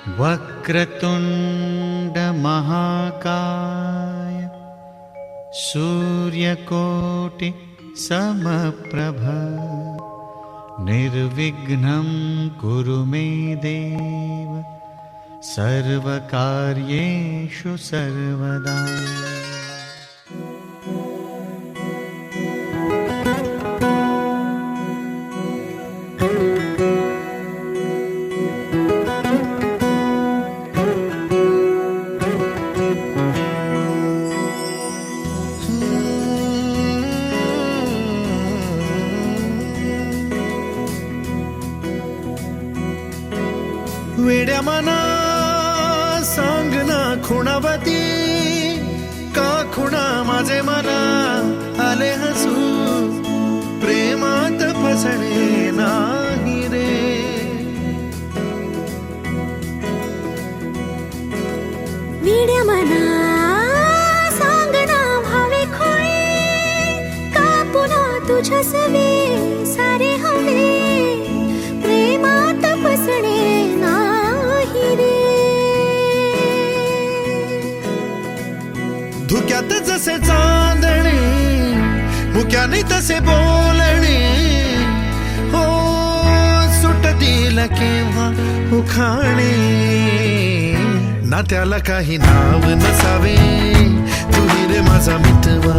वक्रतुंड महाकाय सूर्यकोटि समप्रभ निर्विघ्नं कुरु मे देव सर्वकार्येषु सर्वदा। वेड्या मना सांग ना खुणावती का खुणा माझे मला आले हसू प्रेमात फसणे नाही रे। वेड्या मना सांग ना भावे खोळे का पुन्हा तुझ्या सवे सारे हवे प्रेमात फसणे धुक्यात जसे चांदणे मुक्याने तसे बोलणे हो सुटतील केव्हा उखाणे ना त्याला काही नाव नसावे तुही रे माझा मितवा।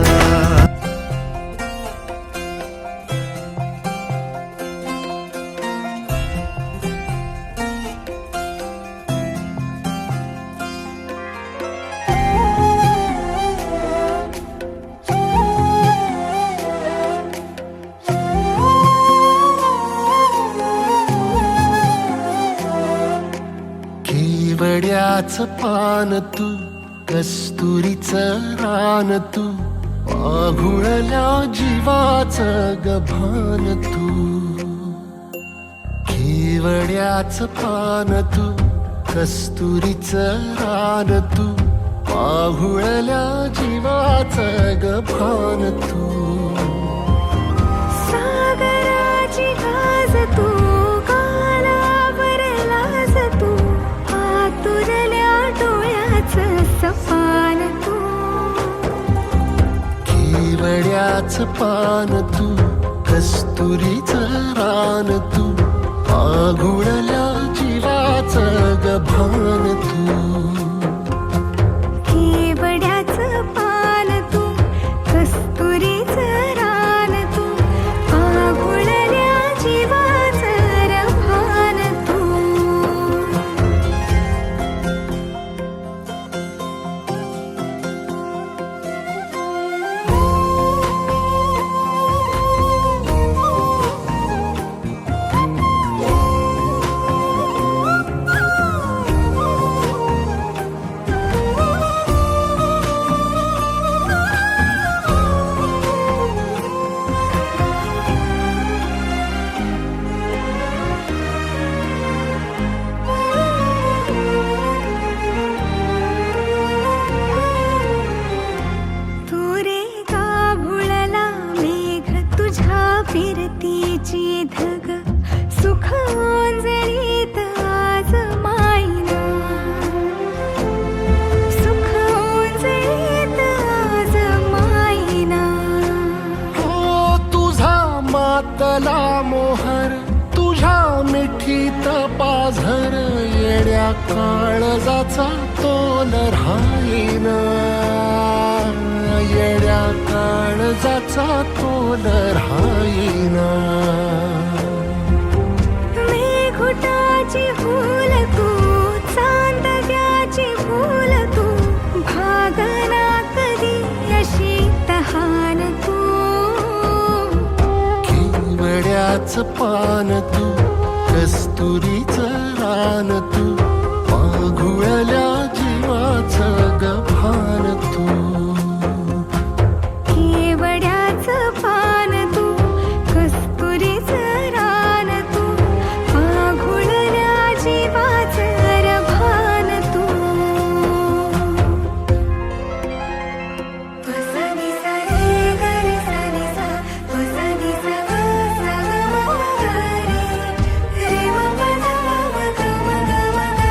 केवड्याचं पान तू कस्तुरीचं रान तू पाघुळल्या जीवाचं गभान तू। केवड्याचं पान तू कस्तुरीचं रान तू पाघुळल्या जीवाचं गभान तू। सागराची गाज तू सपान तू। केवड्याचं पान तू कस्तुरीचं रान तू पाघुळल्या जीवाचं गभान तू। केवड्याचं पान तू कस्तुरीचं रान तू पाघुळल्या जीवाचं गभान तू। फिरतीची धग सुख ओंजळीत आज मायना सुख ओंजळीत आज मायना। हो तुझा मातला मोहर तुझ्या मिठीत पाझर येड्या काळजाचा तोल राहीना येड्या काळजाचा तोल राहीना। मेघुटाची फूल तू चांदण्याची फूल तू भागना कधी अशी तहान तू। केवड्याचं पान तू कस्तुरीचं रान तू पाघुळल्या जीवाचं गभान तू। केवड्याचं पान तू कस्तुरीचं रान तू पाघुळल्या जीवाचं गभान तू। वसनी सारे गरे सारे सा वसनी सा ग सा ग म ग रे रे म प ध म ग म ग म ग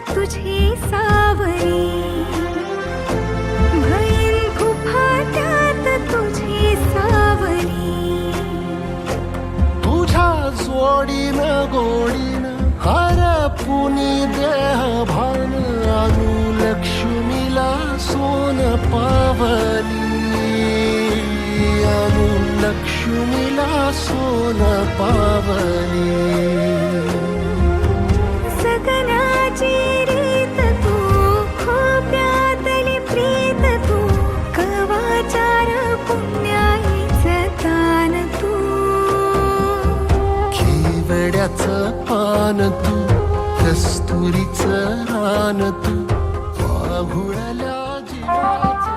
तुझी सावरी भैन फुफाट्यात तुझी सावरी तुझ्या जोडीनं गोडीनं हरपुनी देह भान आणू लक्ष्मीला सोन पावली आणू लक्ष्मीला सोन पावली सगनाची रीत तू खोप्यातली प्रीत तू कवाचार पुण्याईचं तान तू केवड्याचं पान तू कस्तुरीचं रान तू वाघुळल्या जीवाचं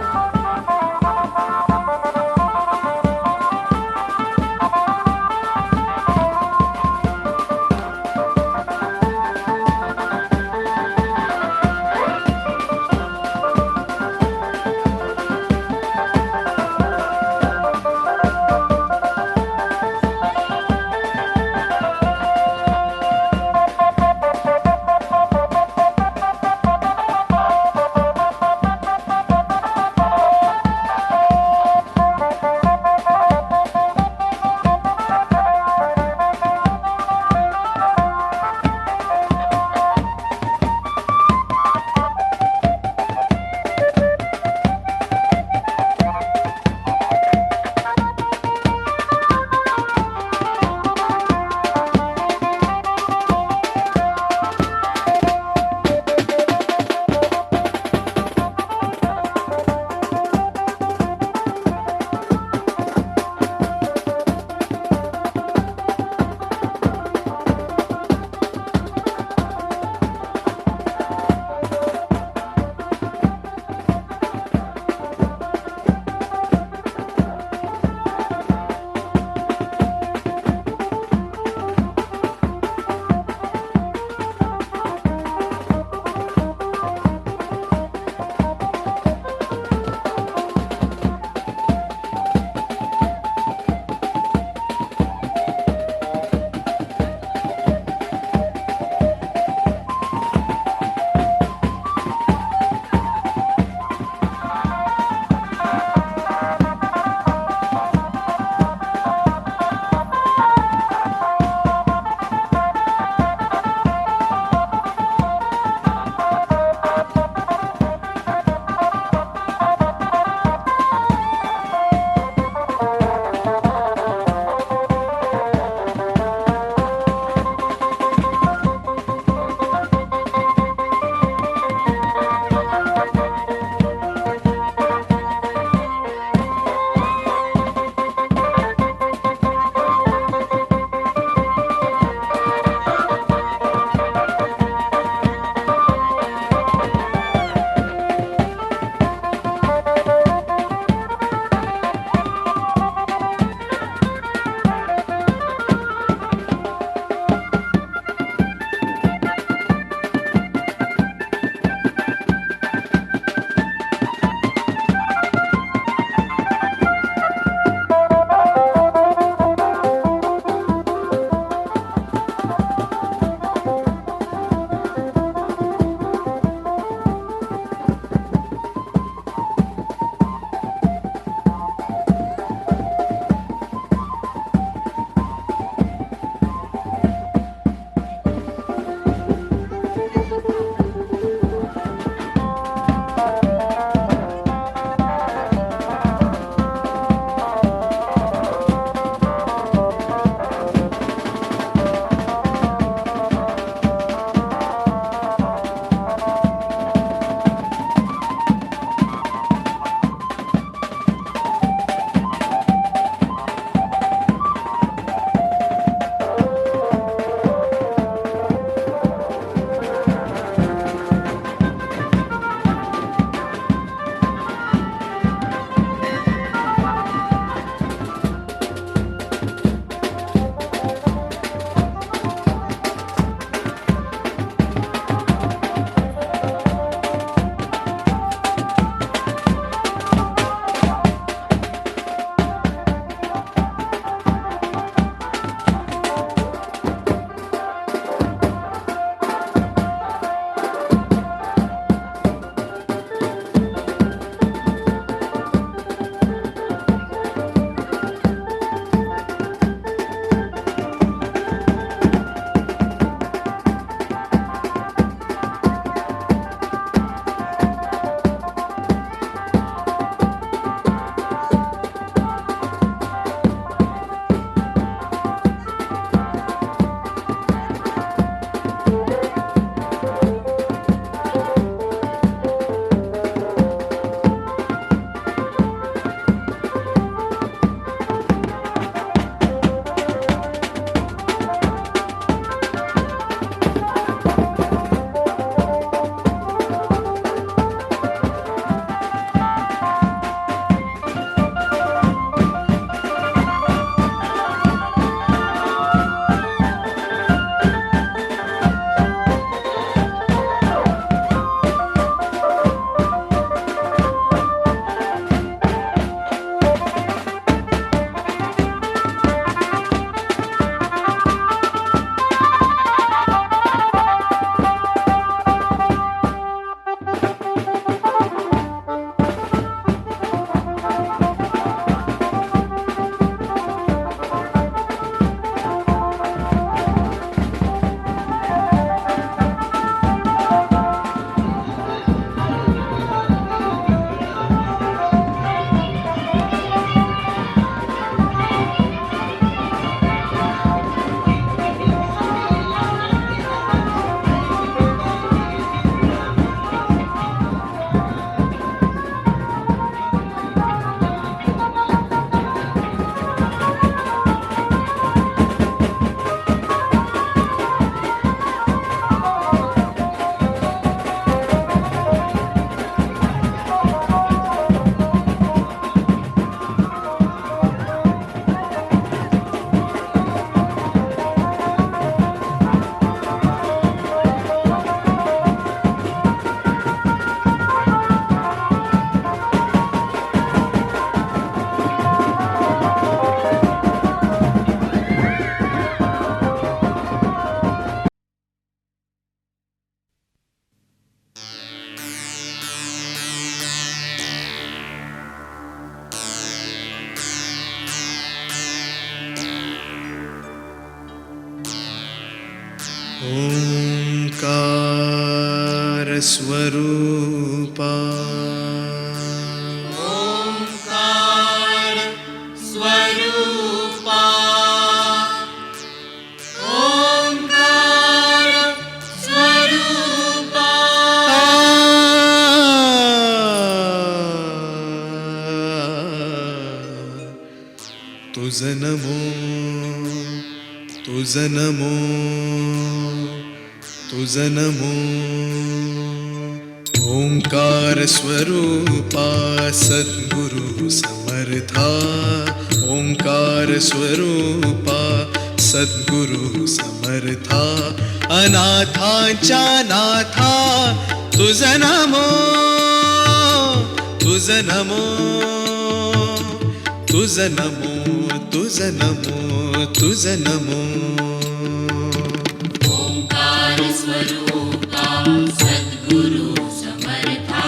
तुझ नमो तुझ नमो तुझ नमो ओंकार स्वरूपा सद्गुरु समर्था ओंकार स्वरूपा सद्गुरु समर्था अनाथांच्या नाथा तुझ नमो तुझ नमो तुझ नमो तुझ नमो तुझ नमो ओंकार स्वरूपा सद्गुरु समर्था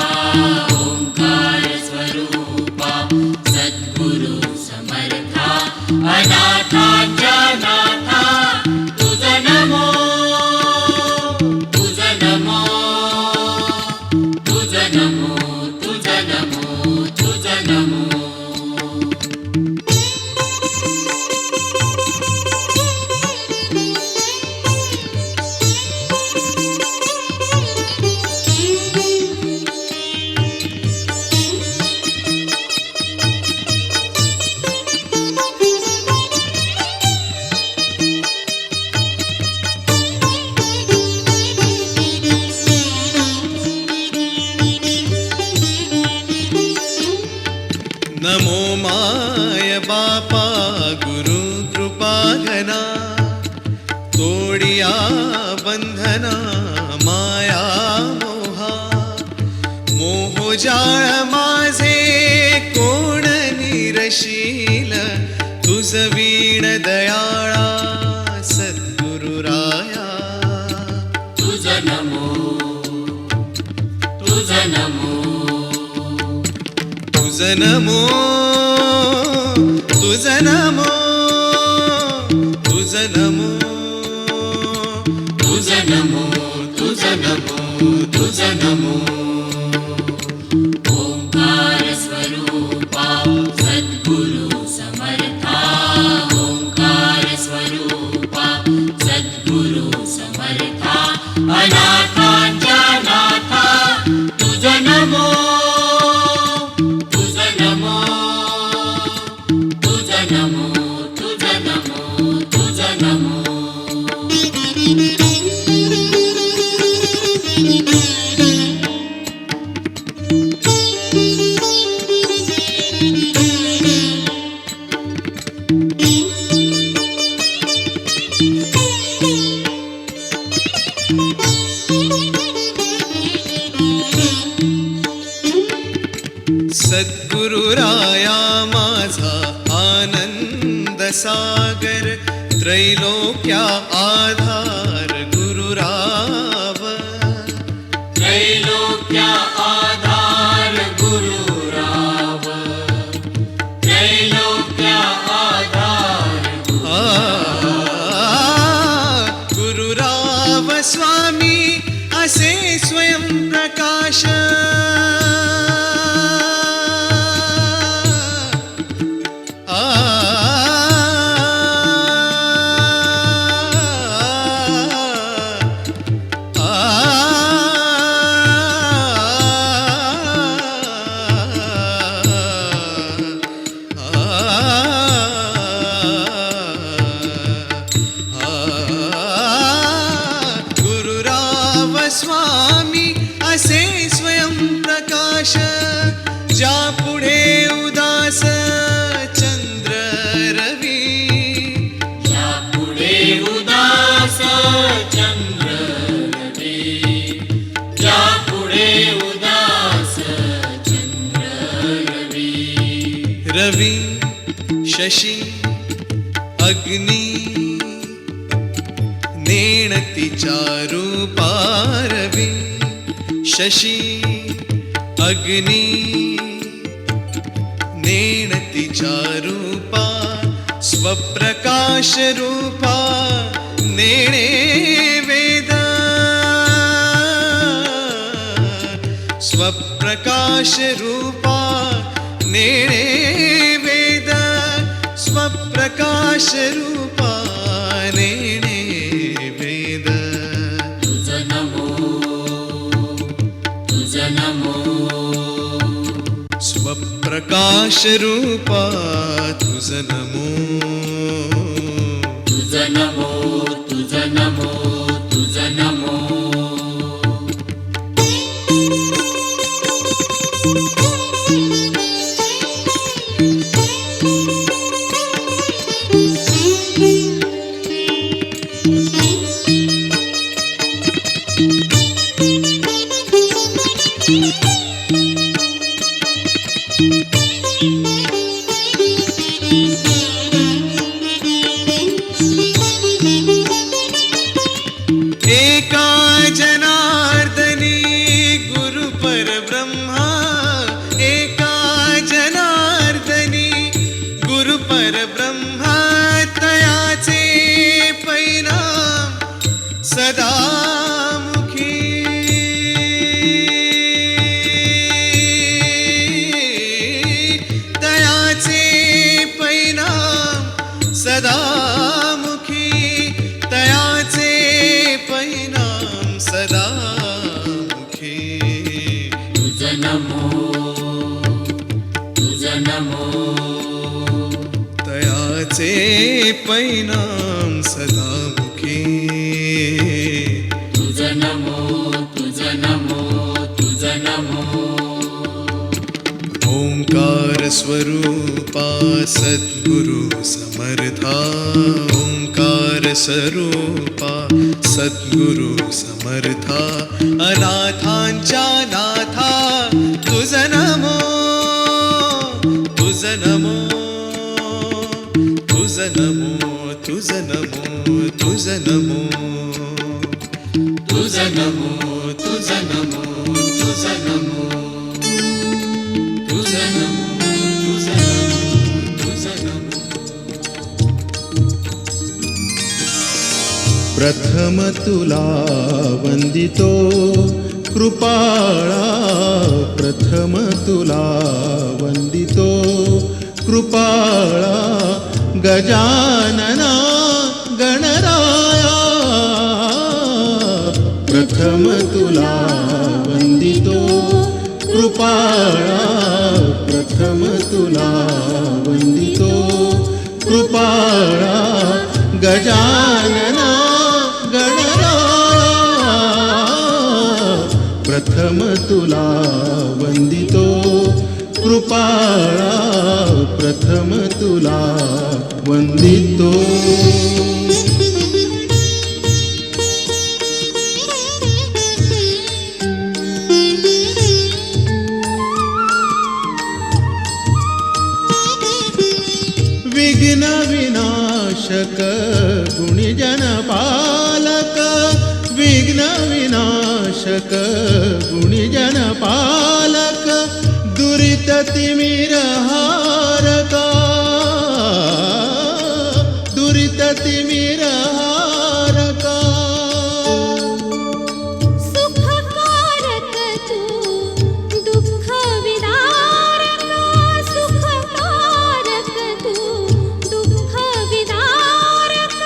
ओंकार स्वरूपा सद्गुरु समर्था अनाथांच्या नाथा तुझ नमो तुझ नमो तुझ नमो तुझ नमो तुझ नमो नमो माय बापा गुरु कृपा घना तोडिया बंधना माया मोहा मोहजाळ माझे कोण निरशील तुझ वीण दयाळा सद्गुरुराया तुझ नमो तुझ नमो तुझ नमो तुझ नमो तुझ नमो तुझ नमो तुझ नमो तुझ नमो ओंकार स्वरूपा सद्गुरु समर्था ओंकार स्वरूपा सद्गुरु समर्था अनाथांच्या नाथा तुझ नमो तुझ नमो तुझ नमो तुझ नमो तुझ नमो सद्गुरुराया माझा आनंद सागर त्रैलोक्या आधार गुरुराव त्रैलोक्या आधार गुरुराव त्रैलोक्या आधार गुरुराव स्वामी असे स्वयं प्रकाश स्वामी असे स्वयं प्रकाश ज्या पुढे उदास चंद्र रवी या पुढे उदास चंद्र रवी या पुढे उदास चंद्र रवी रवी शशी अग्नी नेणतीच्या रूपा रवी शशी अग्नी नेणतीच्या रूपा स्वप्रकाश रूपा नेणे वेद स्वप्रकाश रूपा नेणे वेद स्वप्रकाश रूपा नेणे वेद तुझ नमो तुझ नमो स्वप्रकाश प्रकाश रूपा तुझ नमो तुझ नमो तुझ नमो तुझ नमो एका जनार्दनी गुरु परब्रह्मा एका जनार्दनी गुरु परब्रह्मा तयाचे परिणाम सदा मुखी तयाचे परिणाम सदा मुखी तयाचे परिणाम सदा मुखी तुझ नमो तुझ नमो तयाचे परिणाम सदा मुखी तुझ नमो तुझ नमो तुझ नमो ओंकार स्वरूपा सद्गुरु समर्था ओंकार स्वरूपा सद्गुरु समर्था अनाथांच्या नाथा तुझ नमो तुझ नमो तुझ नमो तुझ नमो तुझ नमो तुझ नमो तुझ नमो तुझ नमो तुझ नमो तुझ नमो तुझ नमो प्रथम तुला वंदितो कृपाळा प्रथम तुला वंदितो कृपाळा गजानना गणराया प्रथम तुला वंदितो कृपाळा प्रथम तुला वंदितो कृपाळा गजानना गणराया प्रथम तुला वंदितो कृपाळा प्रथम तुला वंदितो विघ्न विनाशक गुणिजन पालक विघ्न विनाशक गुणिजन पालक दुरित तिमिर हारका दुरित तिमिर हारका सुखकारक तू दुःख विदारक सुखकारक तू दुःख विदारक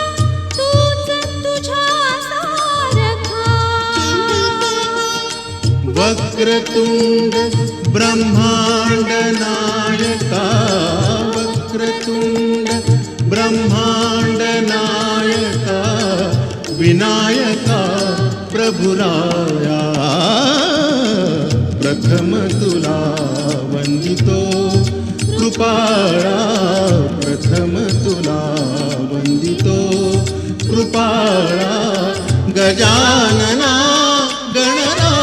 तूच तुझ्या सारखा वक्रतुंड ब्रह्मांड नायका वक्रतुंड ब्रह्मांड नायका विनायका प्रभुराया प्रथम तुला वंदितो कृपाळा प्रथम तुला वंदितो कृपाळा गजानना गणराया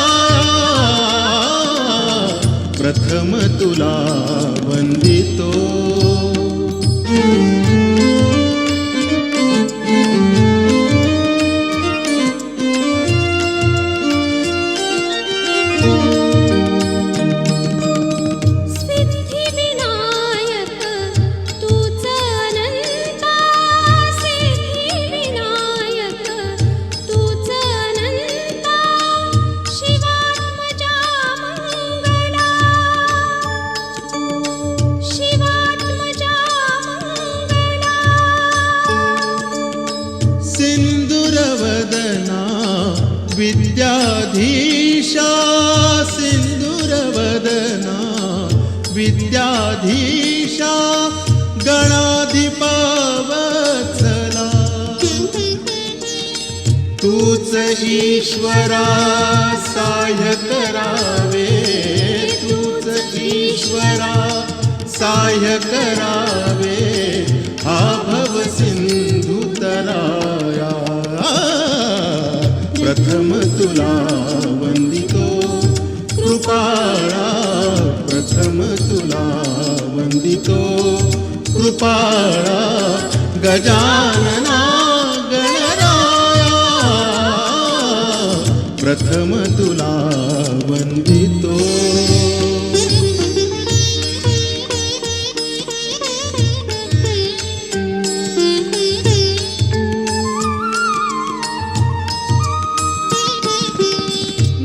प्रथम तुला वंदितो सिद्धिविनायक तूच अनंता सिद्धिविनायक तूच अनंता शिवात्मजा मंगला शिवात्मजा मंगला सिंदूरवदना विद्याधीशा सिंदूरवदना विद्याधीशा गणाधिपा वत्सला तूच ईश्वरा सहाय्य करावे तूच ईश्वरा सहाय्य करावे हा भव सिंधू तराया प्रथम तुला वंदितो कृपाळा प्रथम तुला वंदितो कृपाळा गजानना गणराया प्रथम तुला वंदितो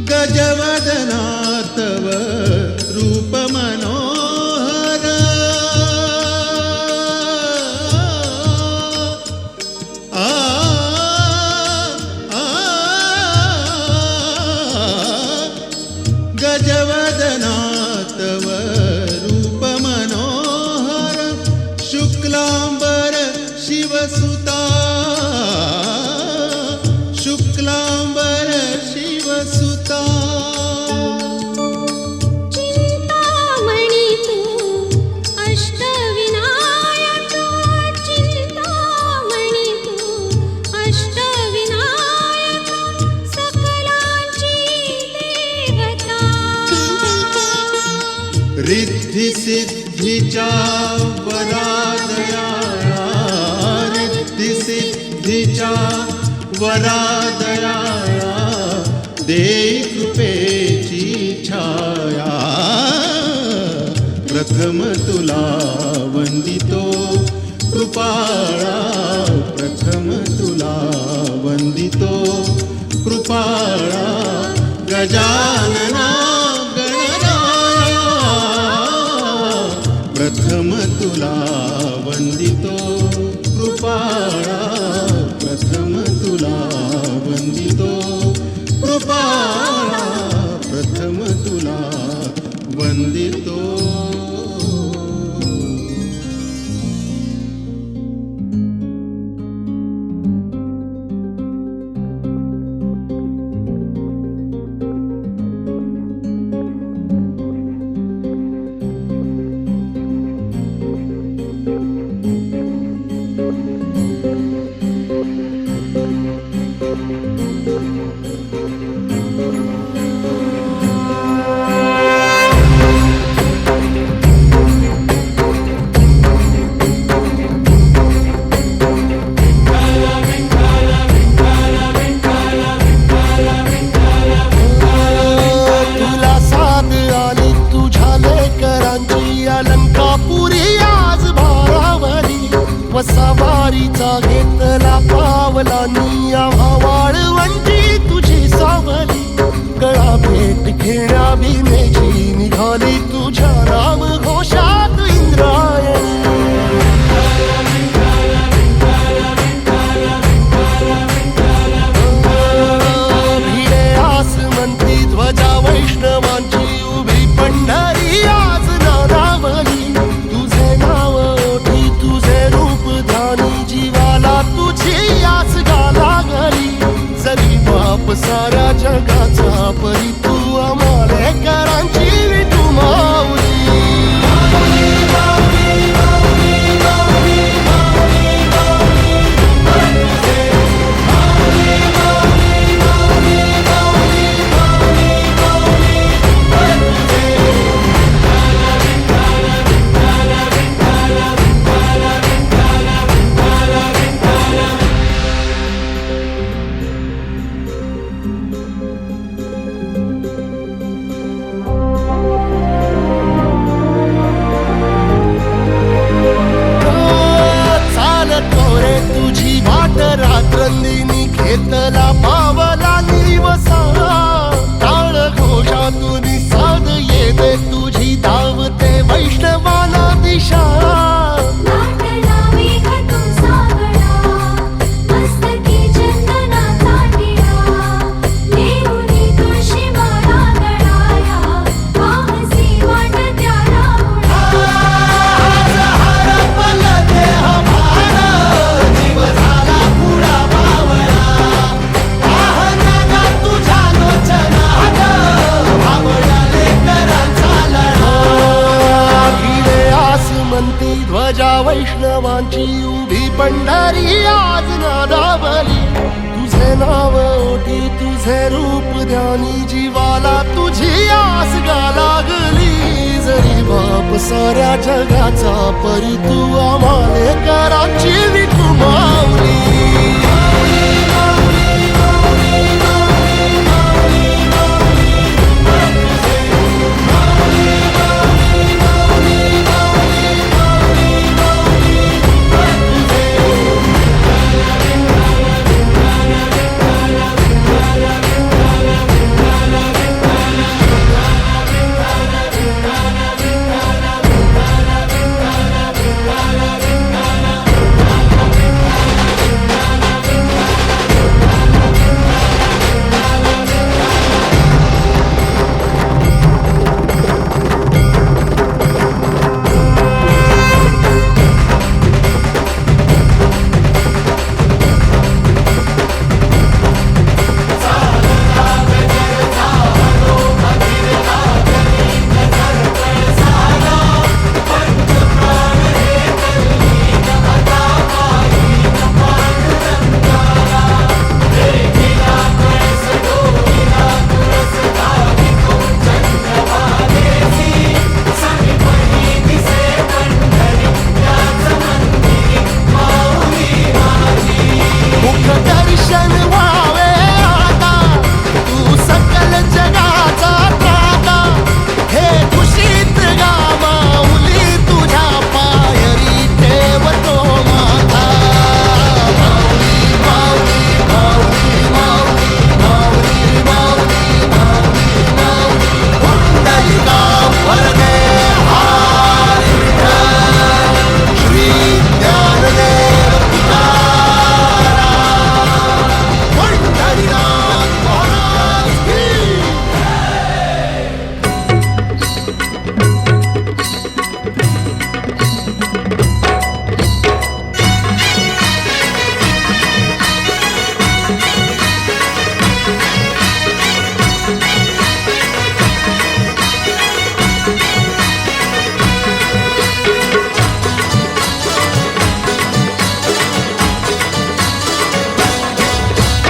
गजवदना तव रूप मनोहर गजवदना तव रूप मनोहर शुक्लांबर शिवसुता शुक्लांबर शिवसुता चिंतामणी तू अष्टविनायक चिंतामणी तू अष्टविनायक सकलांची देवता रिद्धी सिद्धीच्या वरादयाळा रिद्धी सिद्धीच्या वरादयाळा देई कृपेची छाया प्रथम तुला वंदितो कृपाळा प्रथम तुला वंदितो कृपाळा गजानना गणराया प्रथम तुला वंदितो कृपाळा प्रथम तुला वंदितो कृपाळा प्रथम तुला वंदितो तुला साथ आली तुझ्या लेकरांची अलंकापुरी आज भारावरी वसावारीचा घेतला पावलांनी आम्हा वाळवंटी तुझी सावली गळा भेट घेण्या भीमेची निघाली तुझ्या राम घोषात इंद्रायणी भिडे आसमंती ध्वजा वैष्णवांची उभी पंढरी आज नारावली तुझे नाव ओठी तुझे रूप ध्यानी जीवाला तुझी आस गाला गली जरी बाप साऱ्या जगाचा परी तू आम्हाले करांची विठू माऊली तुझी वाट रात्रंदिनी घेतला पावला निवसा टाळ घोषातून साध येते तुझी धावते वैष्णवाला दिशा नाटला मेघ तू सागरा मस्तकी चंदना ताटिया देऊनी तुळशी माळा गळाया वाहसी वाट त्या राहुळा वैष्णवांची उभी पंढरी आज नादावली तुझे नाव ओटी तुझे रूप ध्यानी जीवाला तुझी आस गा लागली जरी बाप साऱ्या जगाचा परी तू आम्हाले कराची विठू माऊली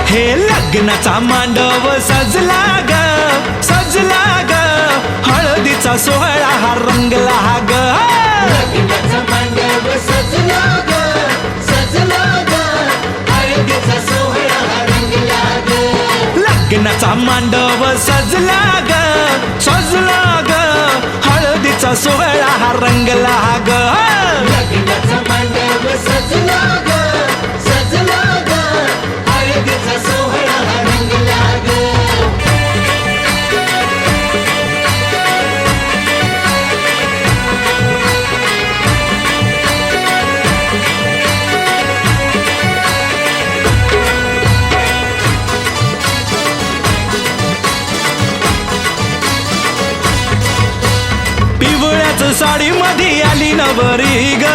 हे लग्नाचा मांडव सजला ग सजला ग हळदीचा सोहळा हा रंगला ग लग्नाचा मांडव सजला ग सजला ग हळदीचा सोहळा हा रंगला ग लग्नाचा मांडव सजला ग सजला ग हळदीचा सोहळा हा रंगला ग लग्नाचा मांडव सजला ग सजला ग हळदीचा सोहळा हा रंगला ग पिवळ्याच साडी मध्ये आली नवरी ग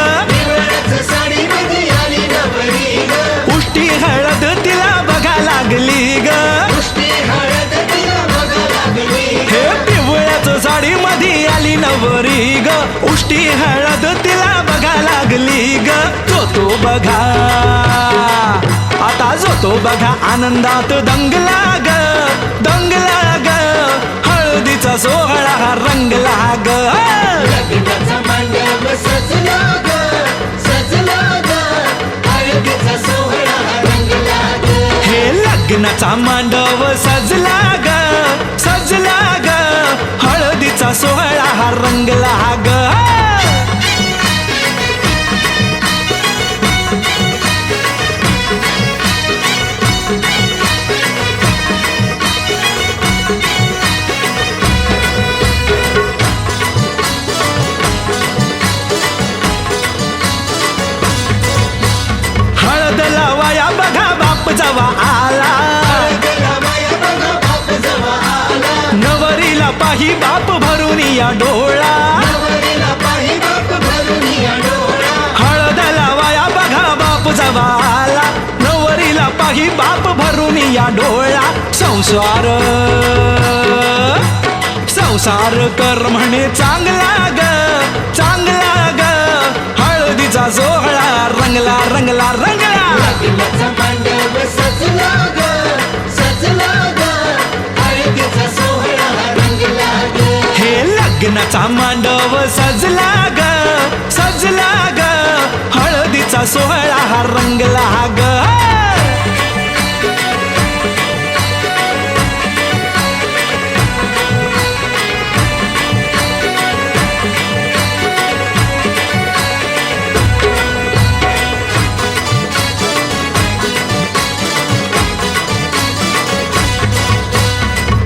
साडी मध्ये आली नवरी ग उष्टी हळद तिला बघा लागली ग उष्टी हळद तिला बघा लागली हे पिवळ्याच साडी मध्ये आली नवरी ग उष्टी हळद तिला बघा लागली ग जो बघा आता जो बघा आनंदात दंगला ग दंगला ग हळदीचा सोहळा हा रंगला ग लग्नाचा मांडव सजला ग सजला ग हळदीचा सोहळा हा रंगला ग हे लग्नाचा मांडव सजला ग सजला ग हळदीचा सोहळा हा रंगला ग हळद लावाया बघा बाप जवा आला नवरीला पाही बाप भरून या डोळा हळद लावाया बघा बाप जवा आला नवरीला पाही बाप भरून या डोळा संसार संसार कर म्हणे चांगला ग चांगला ग हळदीचा लग्नाचा मांडव सजला ग सजला ग हळदीचा सोहळा हा रंगला ग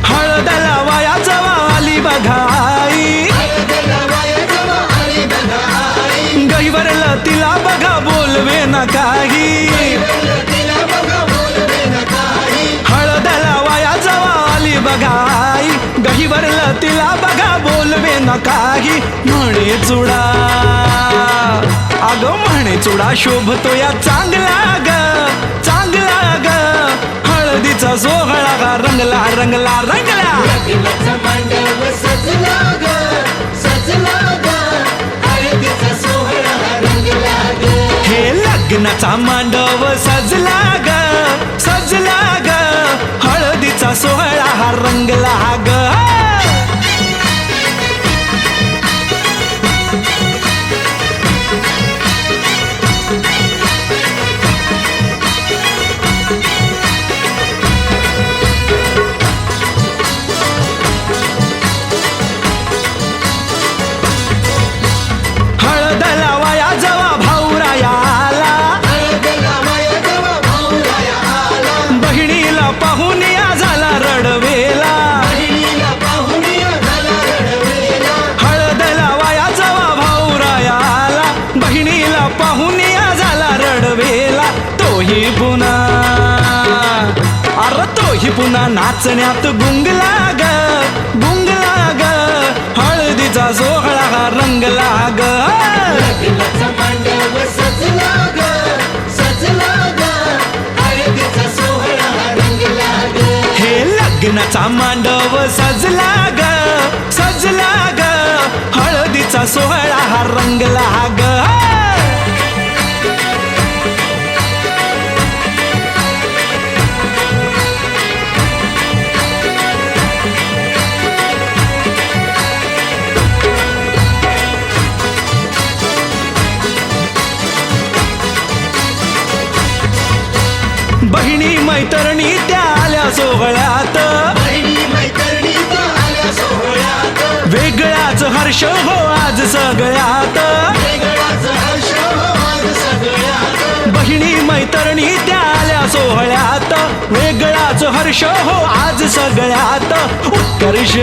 हळदला वाया जवा आली बघाई गहीवरलं तिला बघा बोलवे ना काही हळदला वाया जवा आली बघाई गहीवरलं तिला बघा बोलवे ना काही म्हणे चुडा अगं म्हणे चुडा शोभतो या चांगला ग चांगला ग हळदीचा सोहळा गा रंगला रंगला रंगला हे लग्नाचा मांडव सजला ग सजला ग हळदीचा सोहळा हा रंगला ग हळदला वाया जवा भाऊराया आला बहिणीला पाहून या झाला रडवेला हळदला वाया जवा भाऊराया आला बहिणीला पाहून या झाला रडवेला तोही पुन्हा अरे तोही पुन्हा नाचण्यात गुंगला ग गुंगला ग हळदीचा सोहळा हा रंगला ग हे लग्नाचा मांडव सजला ग सजला ग हळदीचा सोहळा हा रंगला ग बहिणी मैत्रिणी त्या आल्या सोहळ्यात वेगळाच हर्ष हो आज सगळ्यात बहिणी मैत्रिणी त्या आल्या सोहळ्यात वेगळाच हर्ष हो आज सगळ्यात उत्कर्ष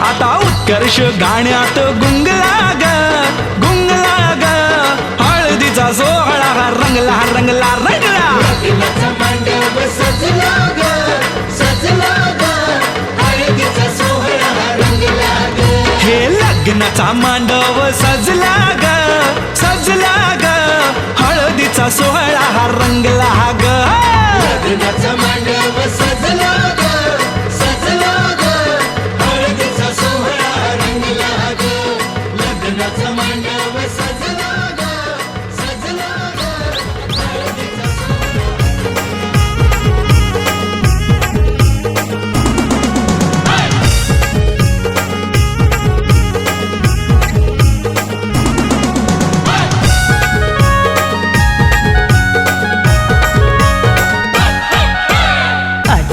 आता उत्कर्ष गाण्यात गुंगला ग गुंगला ग हळदीचा सोहळा हा रंगला रंगला रंगला हे लग्नाचा मांडव सजला ग सजला ग हळदीचा सोहळा हा रंगला ग लग्नाचा मांडव सजला ग सजला ग हळदीचा सोहळा रंगला ग लग्नाचा मांडव सजला ग सजला ग हळदीचा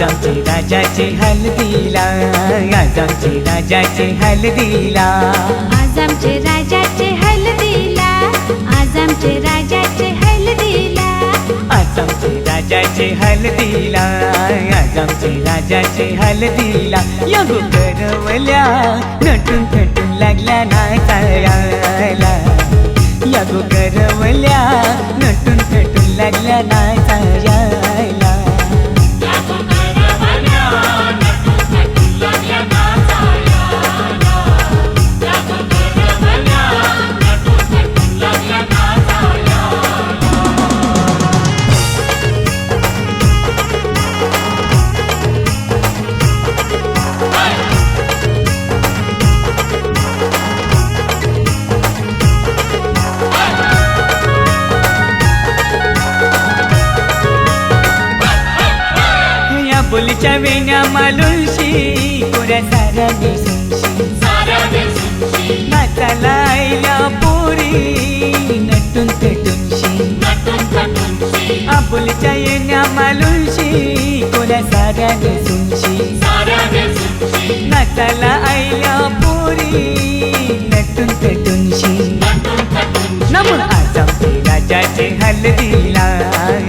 आमचे राजाचे हल्दीला आज आमचे राजाचे हल्दीला आज आमचे राजाचे हल्दीला आज आमचे राजाचे हल्दीला आज आमचे राजाचे हल्दीला आज आमचे राजाचे हल्दीला यगो करवल्या नटून थटून लागल्या नाचायला यगो करवल्या नटून थटून लागल्या नाचायला बोलीच्या वेण्या मालुलशी कोऱ्या सारा दिसूनशी नाचाला आईल्या पोरी नटून थटूनशी आपुलच्या येण्या मालूनशी कोल्या साऱ्या नेसूनशी नाचाला आईल्या पोरी नटून थटूनशी नमून आज आमचे राजाचे हलदीला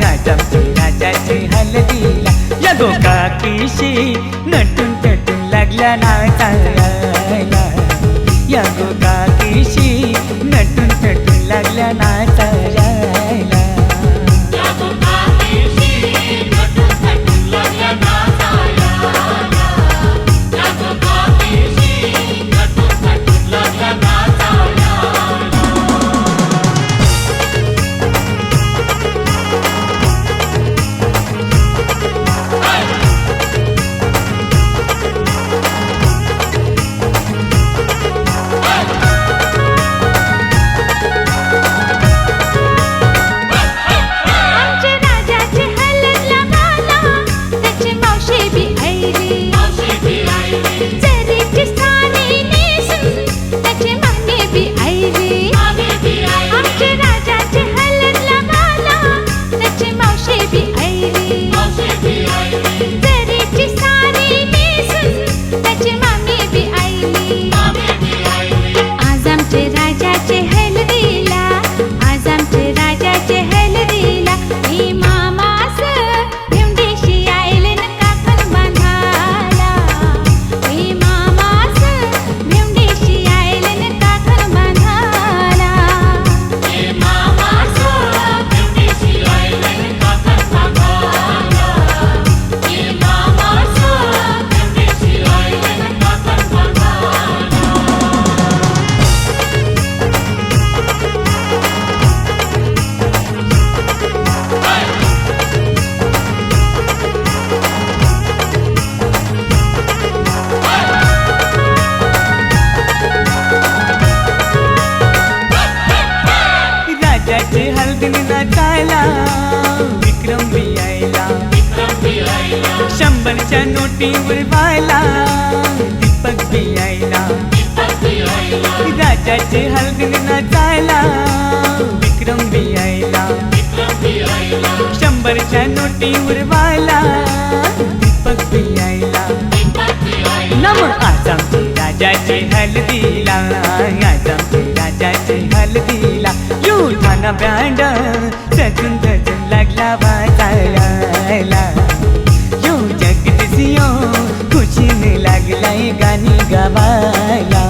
आज आमचे राजाचे हलदीला या गोकाकीशी नटून थटून लागल्या नाचायला या गोकाकीशी नटून थटून लागल्या नाचायला विक्रम भी आयला 100च्या नोटीवर व्हायला दीपक भी आयला राजाचे हलदीने नाचायला विक्रम भी आयला 100च्या नोटीवर व्हायला दीपक भी आयला नमन आज आमचे राजाचे हलदीला आज आमचे राजाचे हलदीला युठाना ब्रँड सजून धजून लागला वाचायला यो जगदीशियो खुशीने लागलाय गाणी गावायला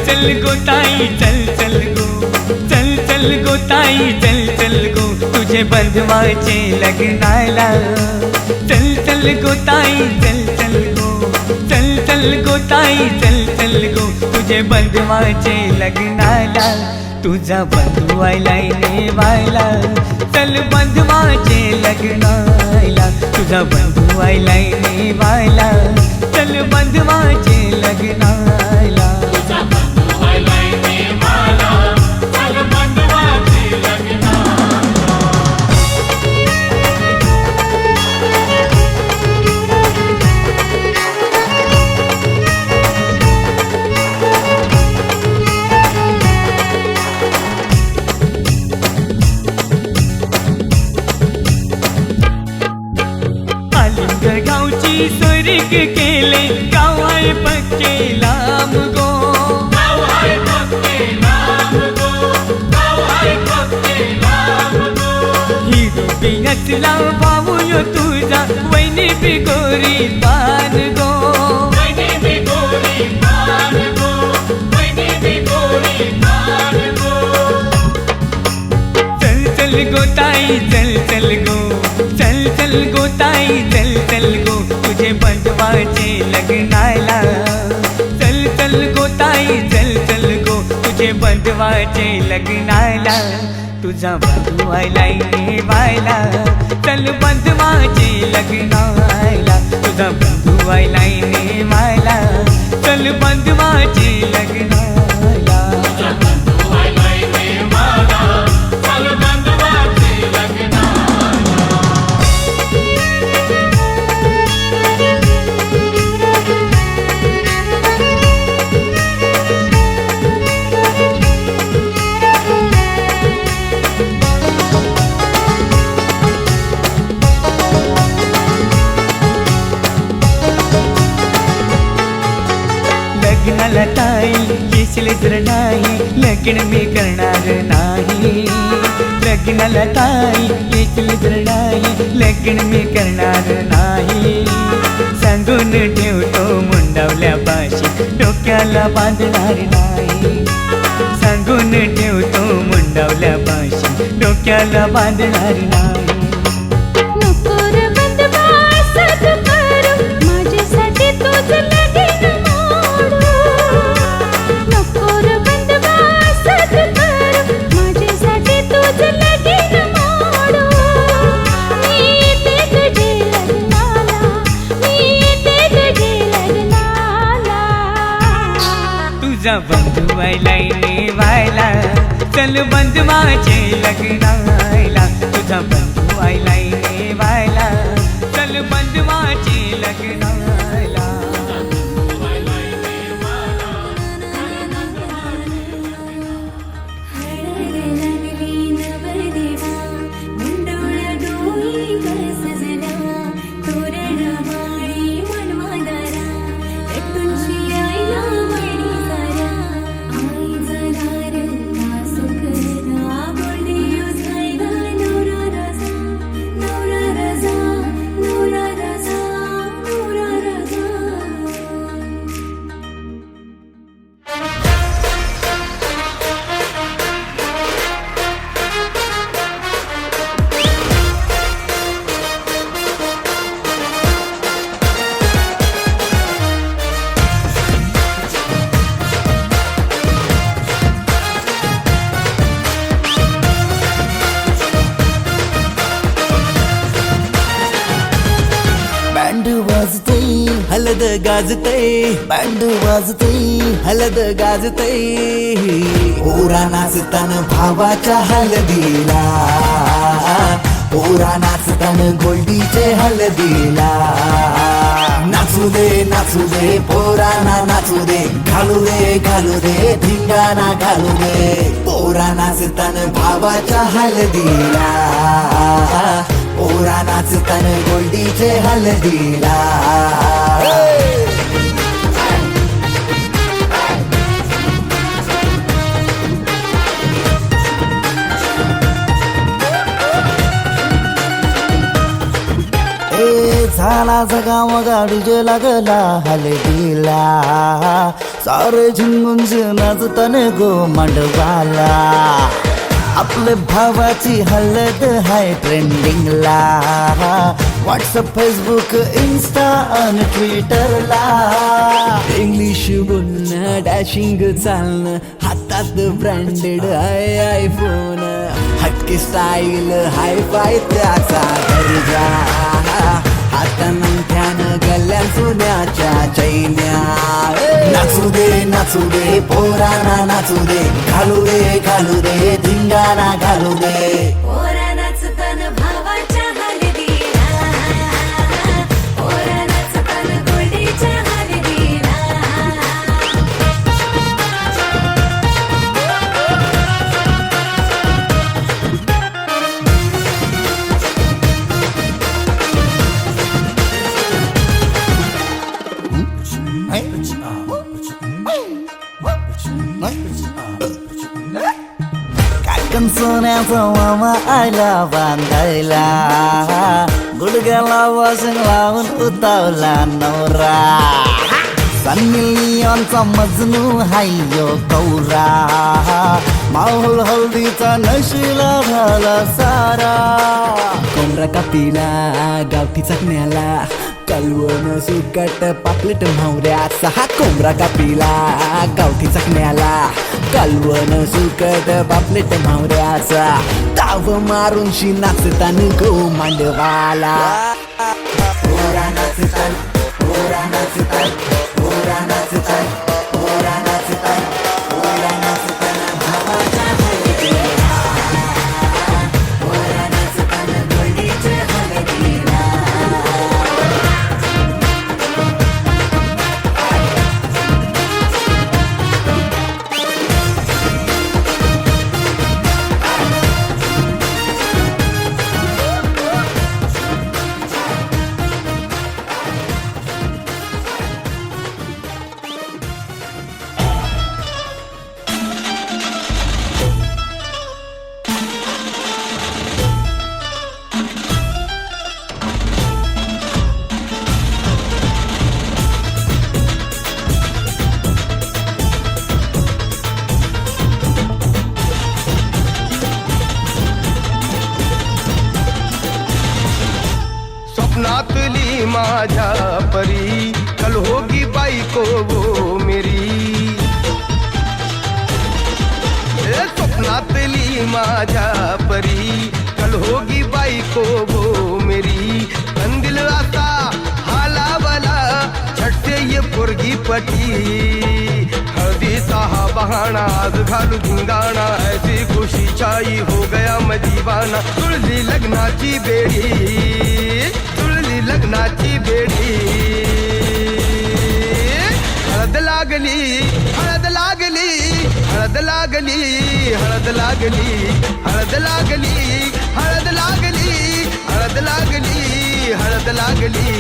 चल गो ताई चल चल गो चल चल गो ताई चल चल गो तुझे बंधवाचे लग्नाला चल चल गो ताई चल चल गो चल चल गो ताई चल चल गो तुझे बंधवाचे लग्नाला तुझा बंधू आयलाय नेवायला चल बंधवाचे लग्नाला तुझा बंधू आयलाय नेवायला चल बंधवाचे लग्नाला गावची सोरीक केले गाव आहे पक्के लांब गो हिरो बियचला भाऊ यो तुझा वैनी बिगोरी पान गो चल चल गो ताई चल चल गो चल चल गो ताई चल चल गो तुझे बंधवाचे लग्नाला चल चल गो ताई चल चल बंधवाचे लग्नाला तुझा बंधू आलाय नेवायला चल बंधवाचे लग्नाला तुझा बंधू आलाय नेवायला चल बंधवाचे लग्नाला लग्नाला ताई येशील तर नाही लग्न मी करणार नाही लग्नाला ताई येशील तर नाही लग्न मी करणार नाही सांगून ठेवतो मुंडावल्यापाशी डोक्याला बांधणार नाही सांगून ठेवतो मुंडावल्यापाशी डोक्याला बांधणार नाही नको रे बंधवा साथ करू माझ्यासाठी तुझं लगीन मोडू नको रे बंधवा साथ करू माझ्यासाठी तुझं लगीन मोडू मी येते तुझे लग्नाला मी येते तुझे लग्नाला तुझा बंधू आलाय नेवायला चल बंधवाचे लग्नाला तुझा बंधू आलाय नेवायला चल बंधवाचे लग्नाला लागली नवरदेवा मुंडोळ्या डोळी सजला तोरण माळी मनवादारा लटूनशी आईला वळी सारा आई जनार सुखदा गोंडियो सायदा नवरा रजा नवरा रजा नवरा रजा नवरा रजा बँड वाजते हलद गाजते बँड वाजते हलद गाजते पोरा नाचतान भावाच्या हलदीला पोरा नाचतान गोल्डीचे हलदीला नाचू दे पोराना नाचू दे घालू दे धिंगाणा घालू दे पोरा नाचतान भावाच्या हलदीला पोरा नाचतान गोल्डीचे हलदीला झाला गाव गाडीजे लागला हलदीला सारे झिंगून नाचतान गो मांडवाला आपले भावाची हलद हाय ट्रेंडिंगला व्हॉट्सअप फेसबुक इन्स्टा आणि ट्विटरला इंग्लिश बोलणं डॅशिंग चालणं हातात ब्रँडेड हाय आयफोन हटके स्टाईल हाय फाय त्याचा दर्जा हातानं गल्ल्या सोन्याच्या चैन्या नाचू दे पोराना नाचू दे घालू दे धिंगाणा घालू दे पोरा नाचतान भावाच्या हलदीला पोरा नाचतान गोल्डीच्या हलदीला काकण सोन्याचा मामा आला बांधायला गुडघ्याला वाशिंग लावून उतावला नवरा सन्नी लिओनचा मजनू हायो कौरा माहोल हल्दीचा नशिला झाला सारा कोंबडा कापीला गावठी चकण्याला कलवण सुकट पापलेट म्हावऱ्या 6 कोंबडा कापीला गावठी चकण्याला कालवण सुकट बापलेट मावऱ्याचा ताव मारून शी नाचतान गो मांडवाला पोरा नाचतान पोरा नाचतान पोरा नाचतान पोरा नाचतान पोरा नाचतान भावाच्या हळदीला पोरा नाचतान गडीच्या हळदीला स्वप्नातली माझ्या परी कल होगी बाईको वो मेरी स्वप्नातली माझ्या परी कल होगी बाईको वो मेरी कंदिल आता हालावला छटते ये पोरगी पटी हळदीचा हा बहाना आज घालू धिंगाणा ऐसी खुशी छाई हो गया मदीवाना तुळली लग्नाची बेडी तुळली लग्नाची बेडी हळद लागली हळद लागली हळद लागली हळद लागली हळद लागली हळद लागली हळद लागली हळद लागली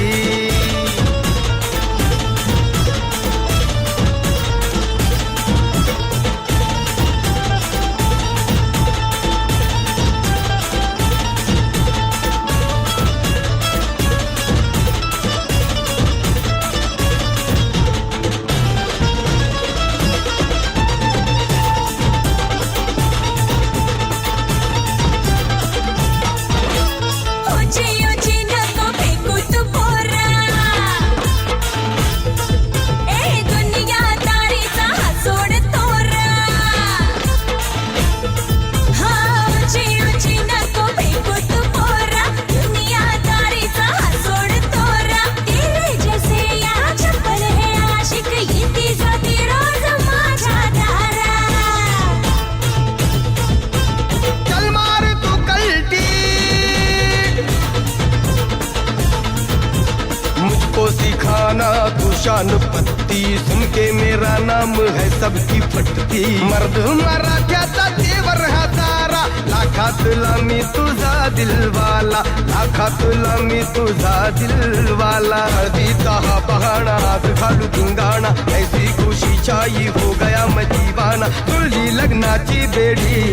सिखाना तू शान पत्ती सुन के मेरा नाम है सबकी फटती मर्द मराठ्याचा देवर हा तारा लाखात लामी तुझा दिलवाला लाखात लामी तुझा दिलवाला हळदीचा हा बहाना आज घालू धिंगाणा ऐसी खुशी छाई हो गया मैं दीवाना तुझी लग्नाची बेडी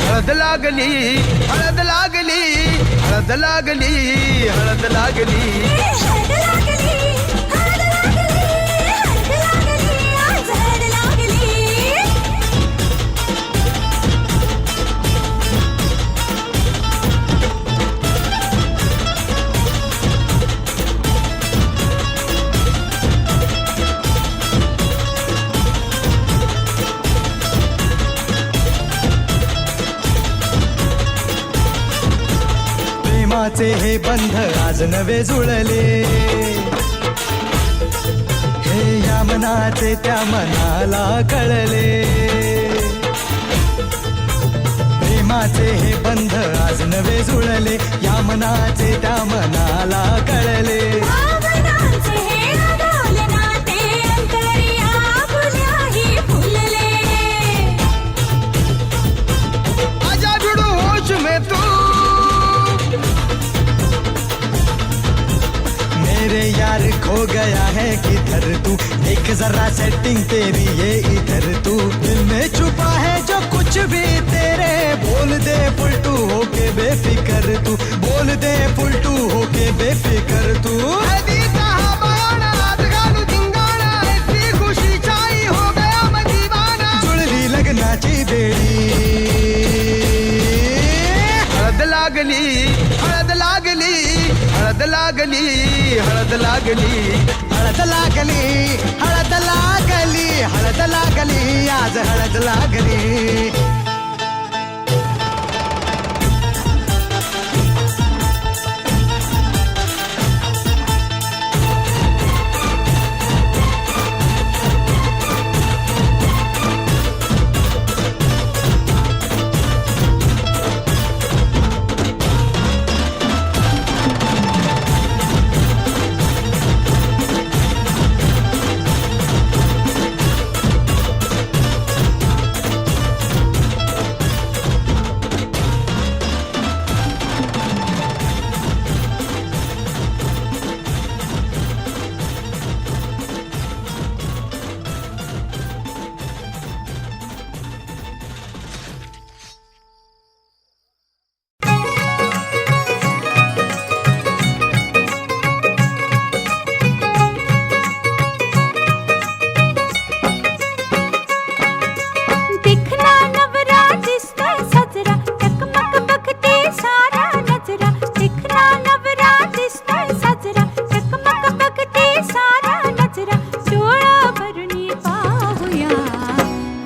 हळद लागली हळद लागली हळद लागली हळद लागली हळद लागली हळद लागली हळद लागली आज हळद लागली प्रेमाचे हे बंध आज नवे जुळले हे या मनाचे त्या मनाला कळले प्रेमाचे हे बंध आज नवे जुळले या मनाचे त्या मनाला कळले भावनांचे हे अडवले नाते अंतरिया फुल्याही फुलले आजा जुड़ो होश में तू मेरे यार खो गया है किधर तू एक जरा सेटिंग तेरी ये इधर तू दिल में छुपा है जो कुछ भी तेरे बोल दे फुलटू होके बेफिकर तू बोल दे फुलटू होके बेफिकर तू हळदीचा हा बहाना आज घालू धिंगाणा ऐसी खुशी छाई हो गया मैं दीवाना जुळली लग्नाची बेडी हळद लागली हळद लागली हळद लागली हळद लागली हळद लागली हळद लागली हळद आज हळद लागली.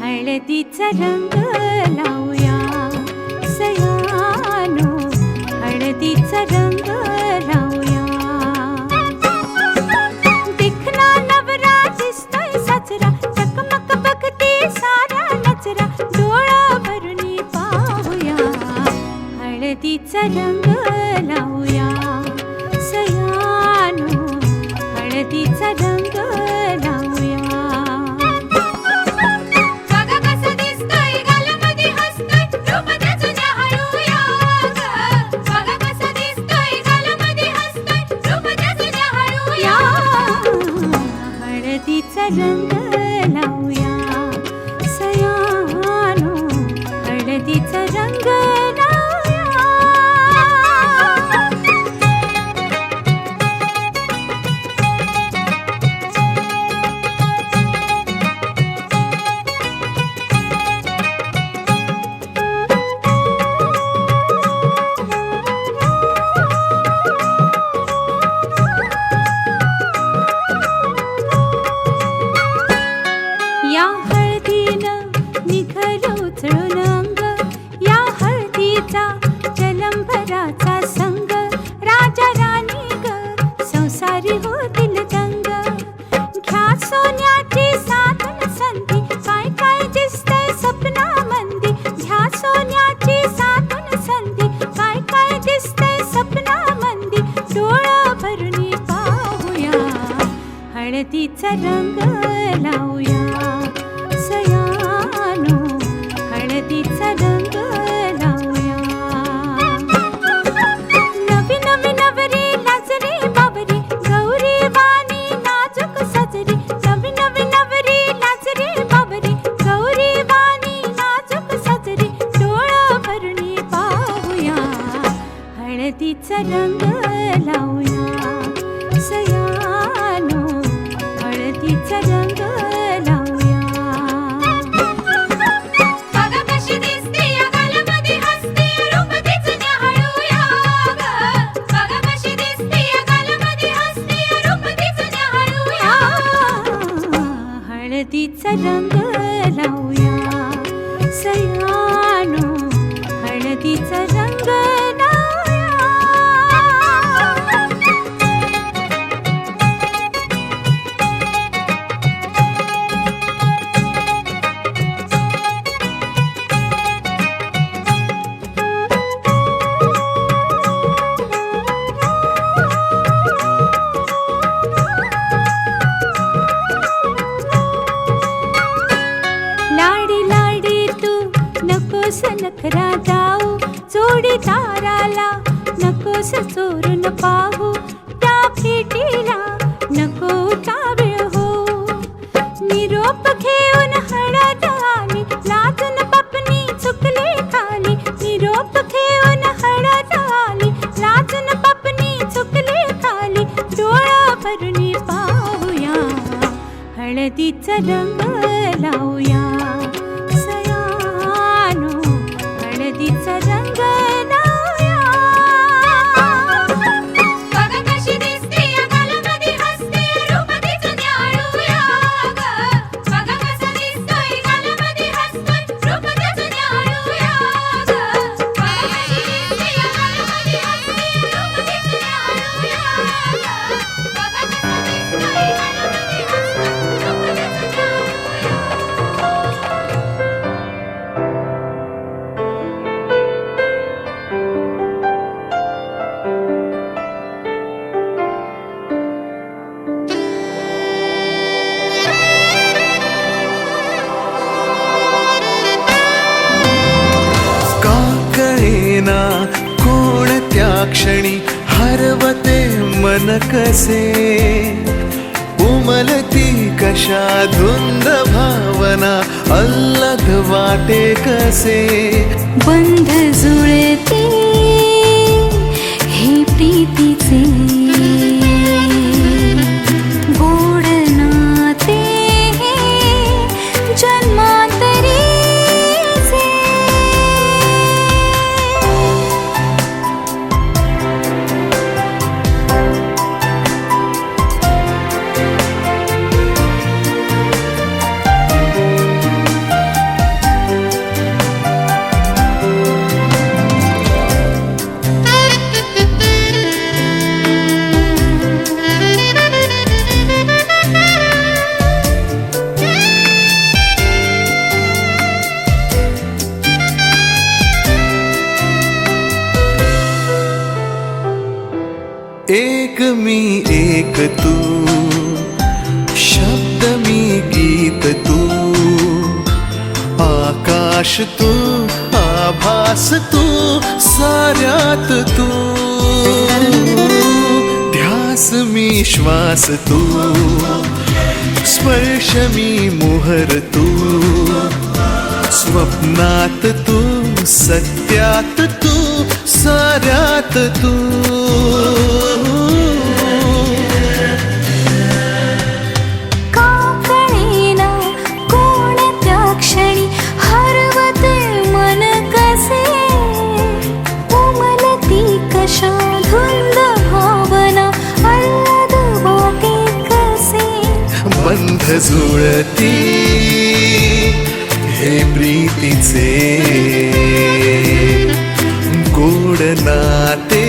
हळदीचा रंग लावूया सयानो, हळदीचा रंग लावूया. दिखना नवरा दिसतोय साजरा, चकमक बघते सारा नजरा, डोळा भरून पाहूया. हळदीचा रंग लावूया सयानो, हळदीचा रंग लावूया. हळदीचा रंग लावूया सयानो, हळदीचा रंग लावूया. या हळदीनं निघलं उचळून अंग, या हळदीचा जलंभराचा संग, राजा राणी ग संसारी होतील दंग. घ्या सोन्याची साधन संधी, काय काय दिसतंय सपनामंदी. घ्या सोन्याची साधन संधी, काय काय दिसतंय सपनामंदी, डोळं भरून पाहूया. हळदीचा रंग लावूया सयानो, हळदीचा रंग लावूया. नवी नवी नवरी लाजरी बाबरी, गौरी वाणी नाजूक सजरी. नवी नवी नवरी लाजरी बाबरी, गौरी वाणी नाजूक सजरी, डोळं भरून पाहूया. हळदीचा रंग लावूया सयानो, हळदीचा रंग लावूया. बघा कशी दिसते या गालामध्ये हसते, रूप तिचं न्याहाळूया ग. बघा कशी दिसते या गालामध्ये हसते, रूप तिचं न्याहाळूया. हळदीचा रंग लावूया सयानो, हळदीचा रंग लावूया. लाडी लाडी तू नकोस नखरा जाऊ, जोडीदाराला नकोस चोरून पाहू, त्या भेटीला नको उतावीळ हो. निरोप घेऊन हळद आली, लाजून पपनी चुकले खाली. निरोप घेऊन हळद आली, लाजून पपनी चुकले खाली, डोळा भरून पाहूया. हळदीचा रंग लावूया सयानो, हळदीचा रंग लावूया. बघा कशी दिसते या गालामध्ये हसते, रूप तिचं न्याहाळूया ग. बघा कसा दिसतोय गालामध्ये कळेना कोणत्या क्षणी हरवते मन कसे, उमलती कशा धुंद भावना अल्लग वाटे कसे. बंध जुळते हे प्रीतीचे, गोड नाते जन्मांतरीचे. एक मी एक तू, शब्द मी गीत तू, आकाश तू आभास तू, साऱ्यात तू. ध्यास मी श्वास तू, स्पर्श मी मोहर तू, स्वप्नात तू सत्यात तू, साऱ्यात तू. का कळेना कोणत्या क्षणी हरवते मन कसे, उमलती कशा धुंद भावना अल्लद वाटे कसे. बंध जुळती हे प्रीतीचे, गोड नाते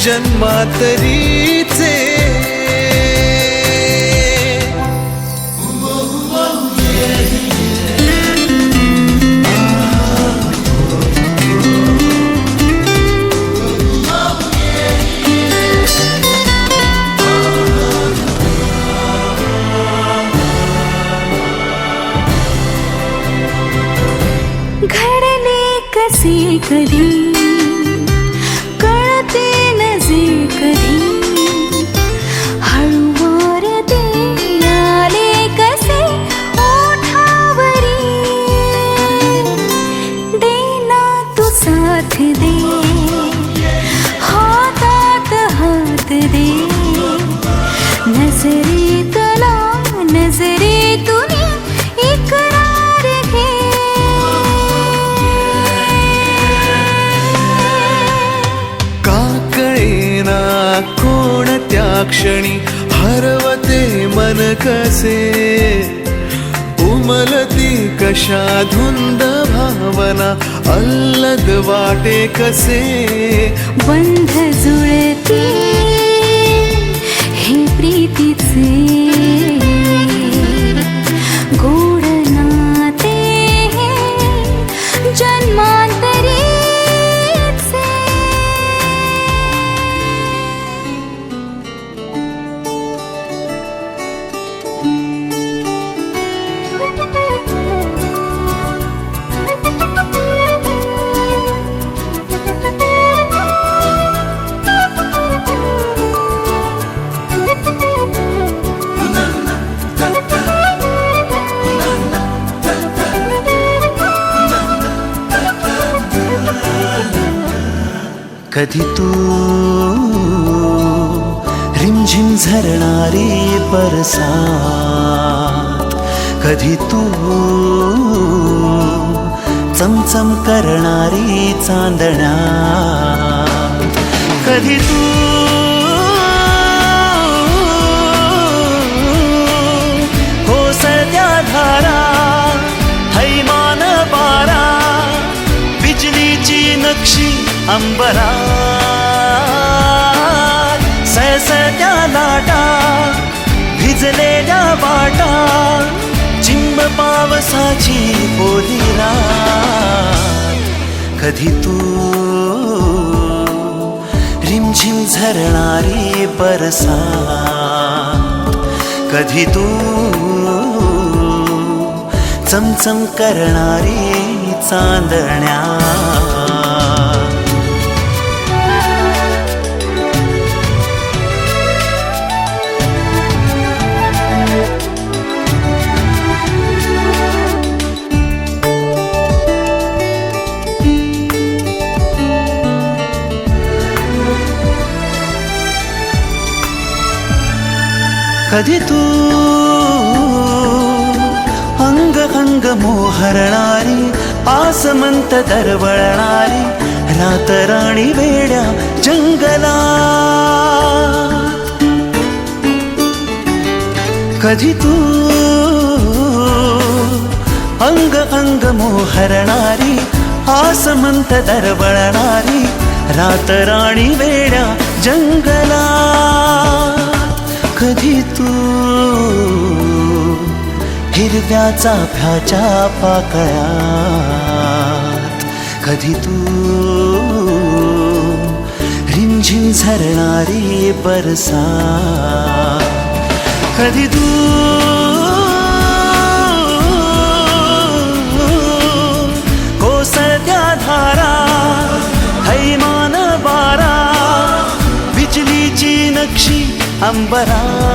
जन्मातरीचे. घडले कसे कधी कळते नजे कधी, हळूवार ते आले कसे ओठावरी. देना तू साथ दे, हातात हात दे, नजरेतला नजरेतून इकरार घे. कोणत्या क्षणी हरवते मन कसे, उमलती कशा धुंद भावना अल्लद वाटे कसे. बंध जुळती हे प्रीतीचे, गोड नाते जन्मांतरीचे. कधी तू रिमझिम झरणारी बरसात, कधी तू चमचम करणारी चांदण्या, कधी तू कोसळत्या धारा, हैमान बारा, बिजलीची नक्षी अंबरात, सळसळत्या लाटा, भिजलेल्या वाटा, चिंब पावसाची ओली रात. कधी तू रिमझिम झरणारी बरसात, कधी तू चमचम करणारी चांदण्या. कधी तू अंग अंग मोहरणारी आसमंत दरवळणारी रातराणी वेड्या जंगलात. कधी तू अंग अंग मोहरणारी आसमंत दरवळणारी रातराणी वेड्या जंगलात. कधी तू हिरव्या चाफ्याच्या पाकळ्यात. कधी तू रिमझिम झरणारी बरसात. कधी तू कोसळत्या धारा थैमान बारा बिजलीची नक्षी अंबरात.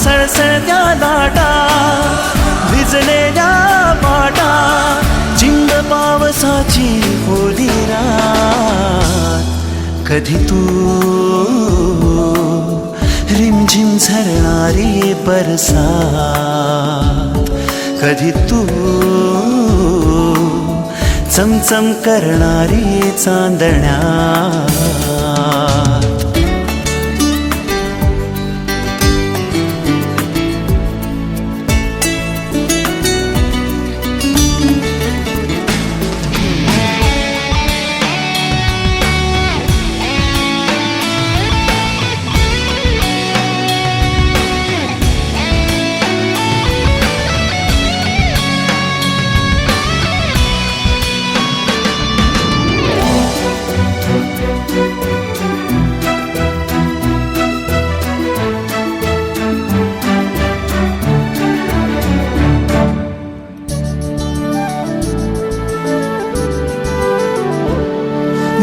सळसळत्या लाटा भिजलेल्या पाटा चिंब पावसाची होली रात. कधी तू रिमझिम झरणारी बरसात. कधी तू चमचम करणारी चांदण्या.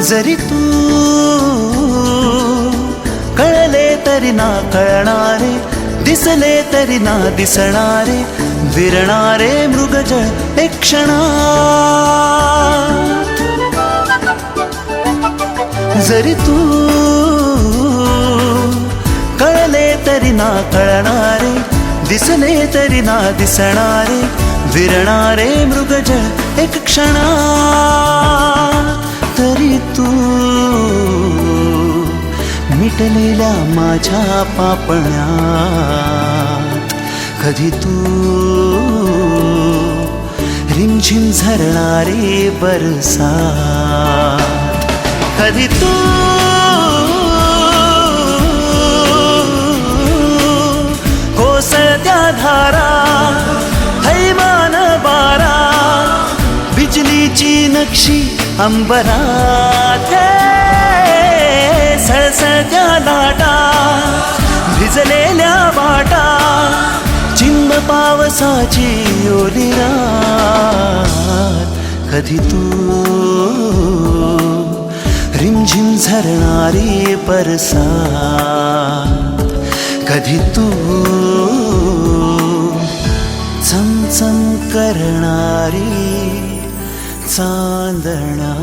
जरी तू कळले तरी ना कळणारे दिसले तरी ना दिसणारे विरणारे मृगजळ एक क्षणात. जरी तू कळले तरी ना कळणारे दिसले तरी ना दिसणारे विरणारे मृगजळ एक क्षणात. तरी तू मिटलेल्या माझ्या पापण्यात. कधी तू रिमझिम झरणारी बरसात. कधी तू कोसळत्या धारा थैमान बारा बिजलीची नक्षी अंबरात. सळसळत्या लाटा भिजलेल्या वाटा चिंब पावसाची ओली रात. कधी तू रिमझिम झरणारी बरसात. कधी तू चमचम करणारी चांदण्या.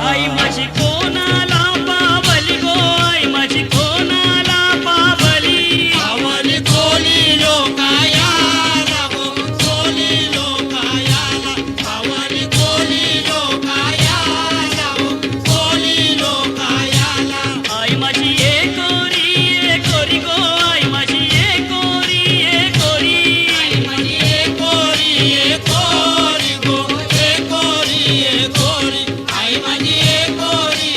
आई माझी कोणाला पावली गो, आई माझी कोणाला पावली. आवली कोली लोकायाला गो, कोली लोकायाला. आवली कोली लोकायाला गो, कोली लोकायाला. आई माझी ए कोरी गो, आई माझी ए कोरी आई माझी ए कोरी गो, ए कोरी. आई माझी ए कोरी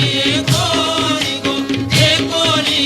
गो, ए कोरी.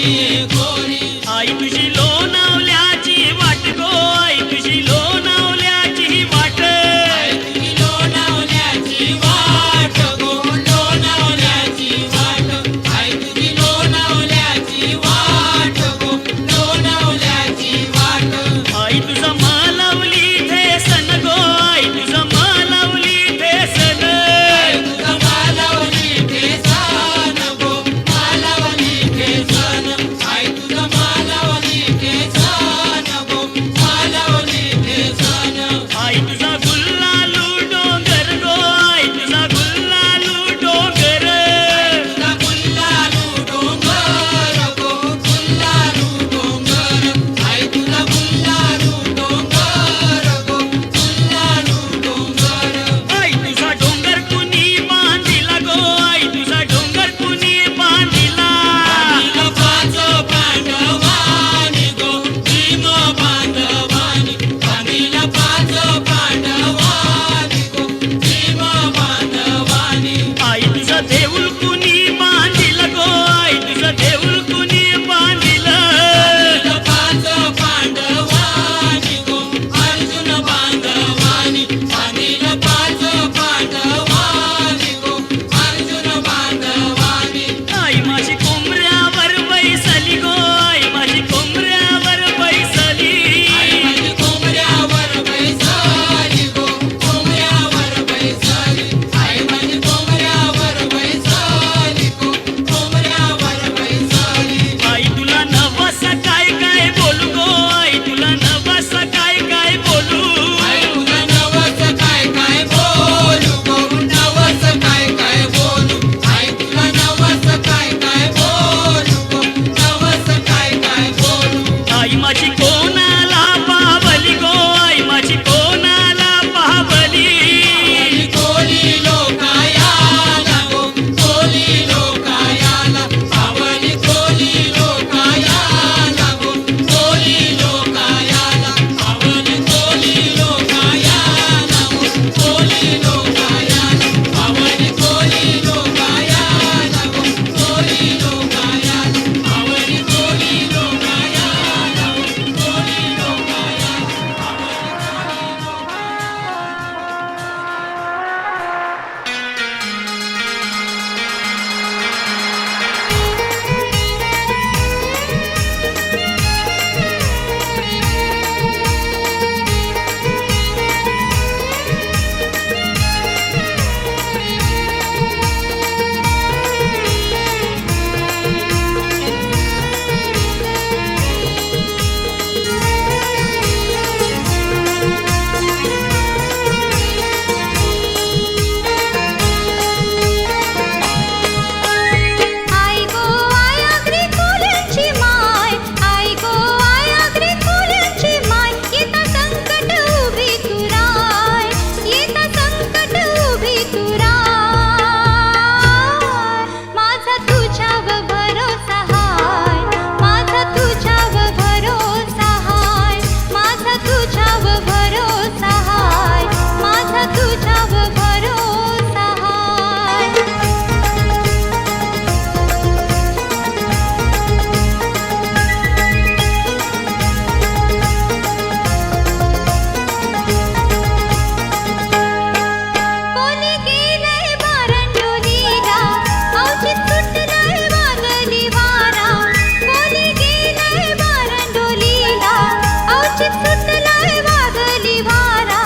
आकाशात सुटलाय वादळी वारा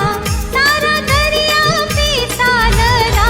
सारा दर्या पिसालला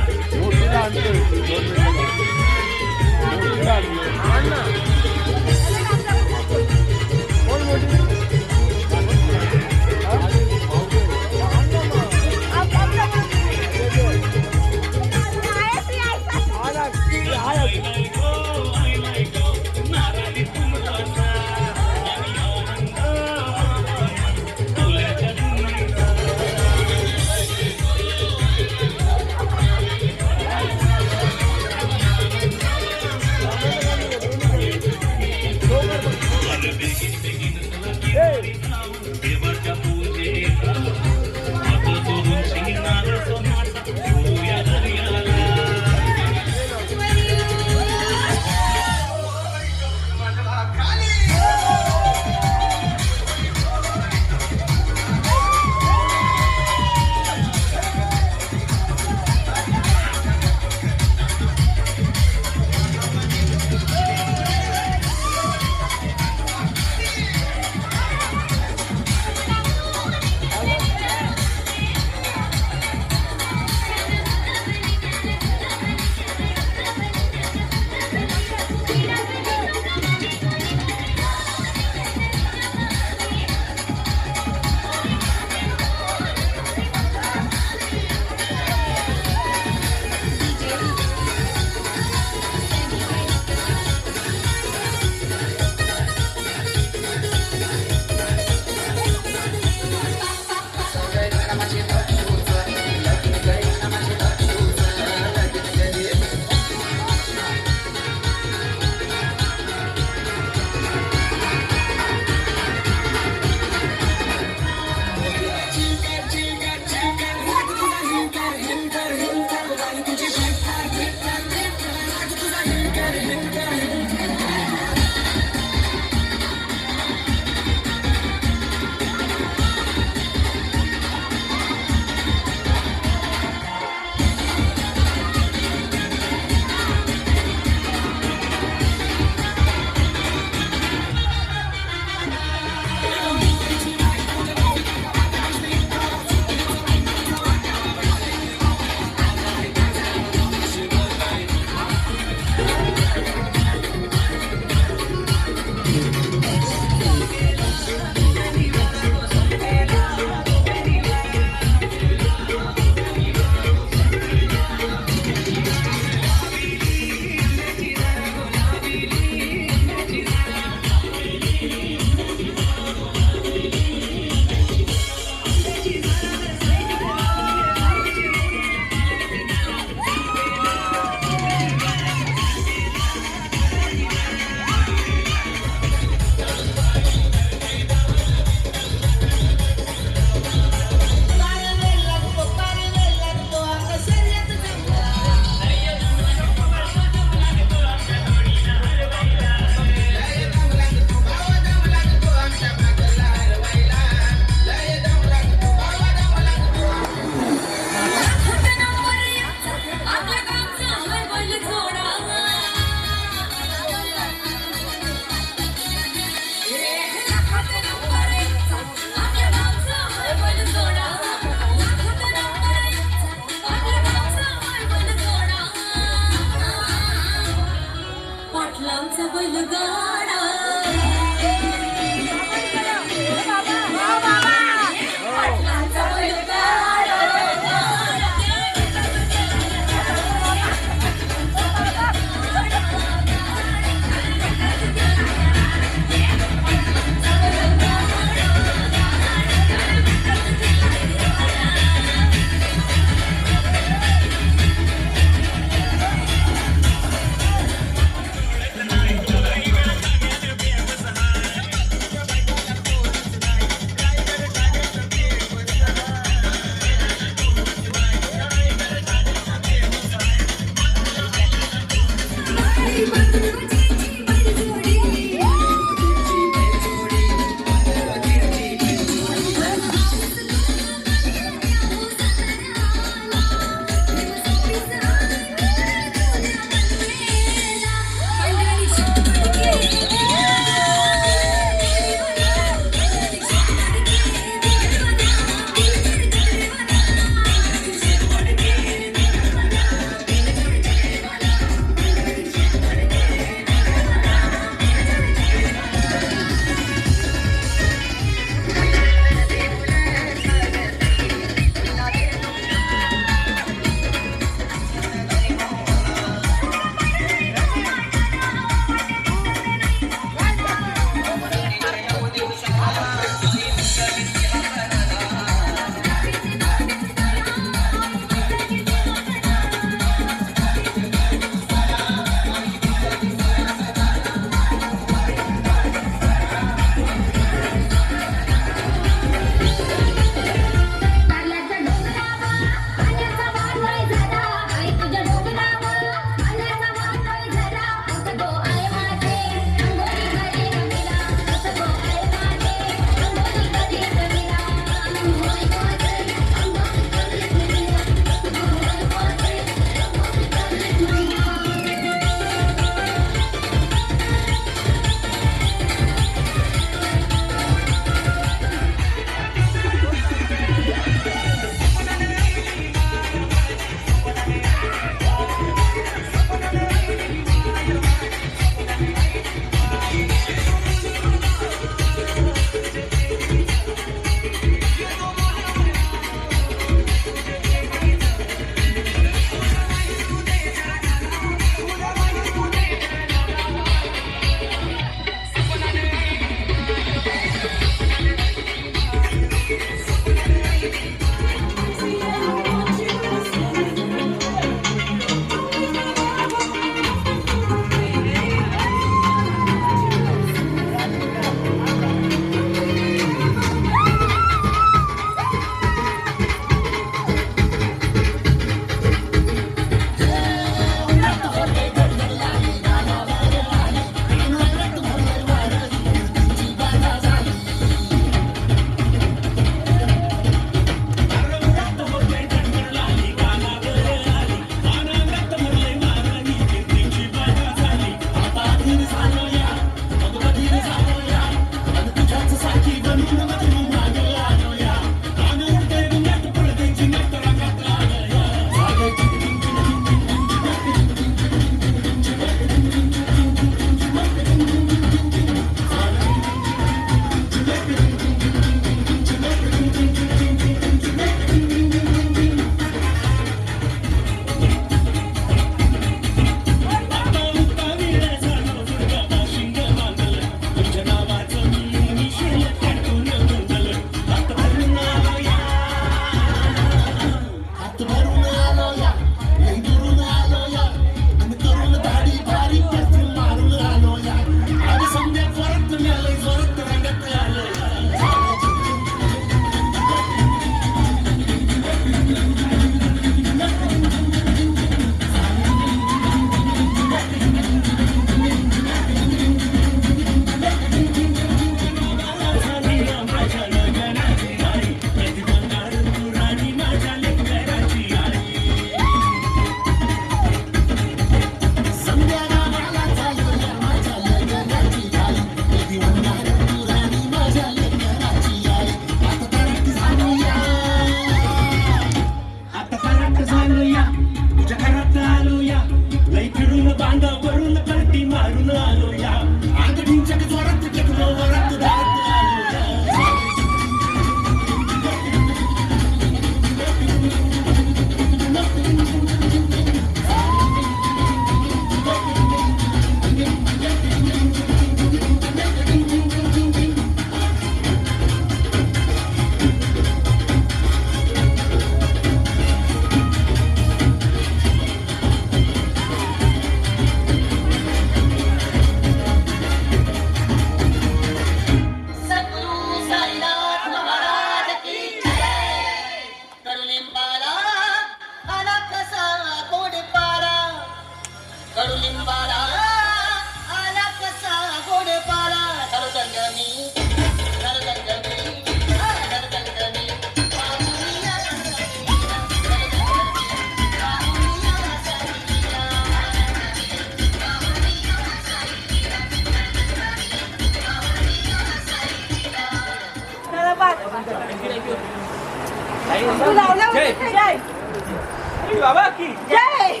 गणपती बाबा की जय.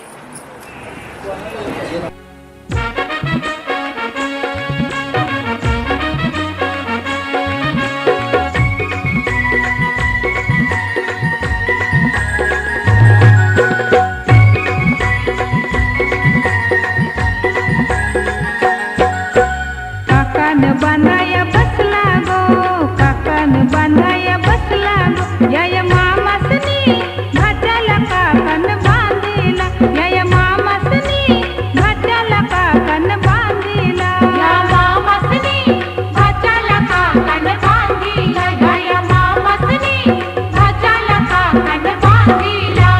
काकान बांधाया बसला गो, काकान बांधाया बसला गो, या मामासनी भाच्याला काकान बांधिला, या मामासनी भाच्याला काकान बांधिला, या मामासनी भाच्याला काकान बांधिला, या मामासनी भाच्याला काकान बांधिला.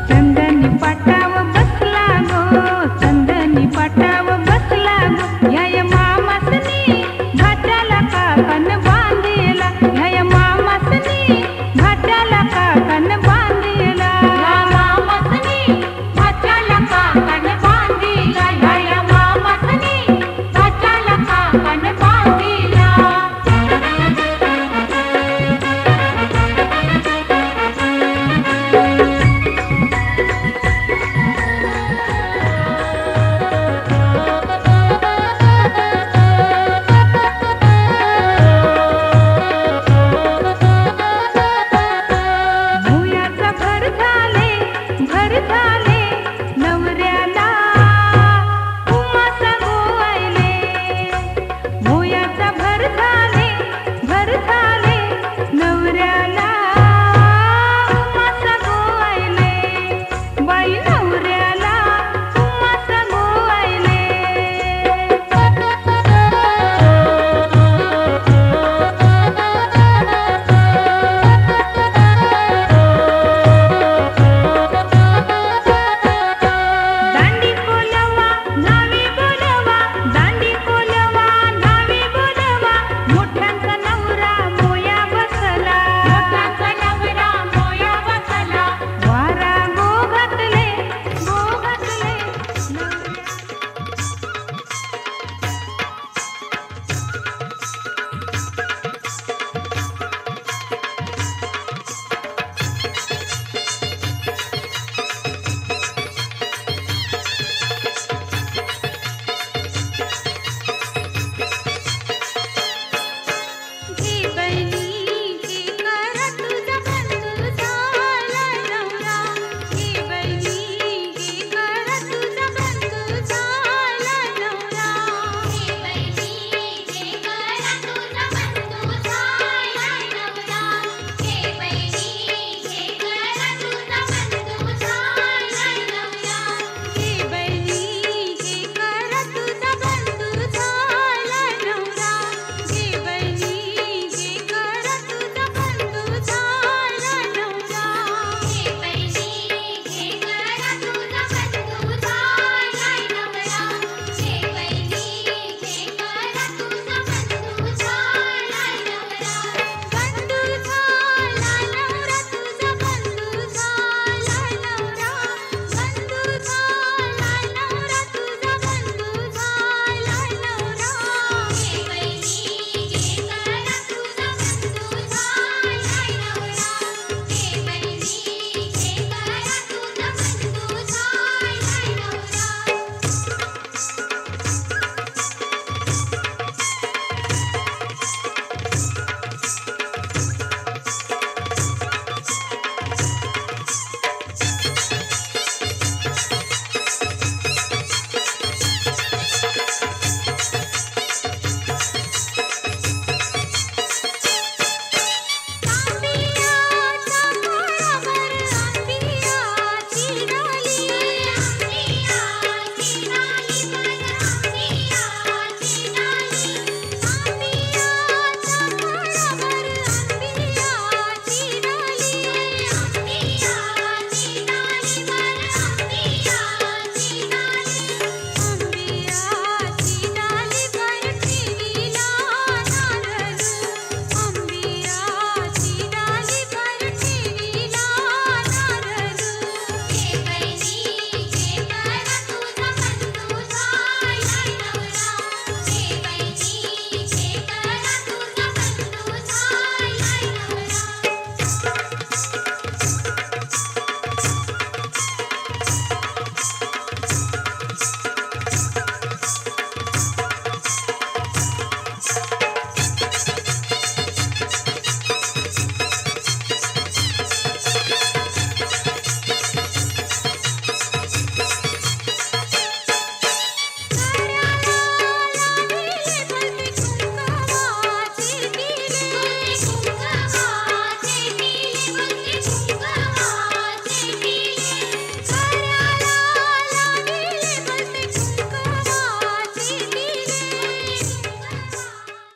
चंदनी पाटाव बसला गो, चंदनी पाटाव बसला गो, या मामासनी भाच्याला काकान बांधिला, या मामासनी भाच्याला काकान बांधिला, या मामासनी भाच्याला काकान बांधिला, या मामासनी भाच्याला काकान बांधिला. भुयाचा भर झाले, भर झाले.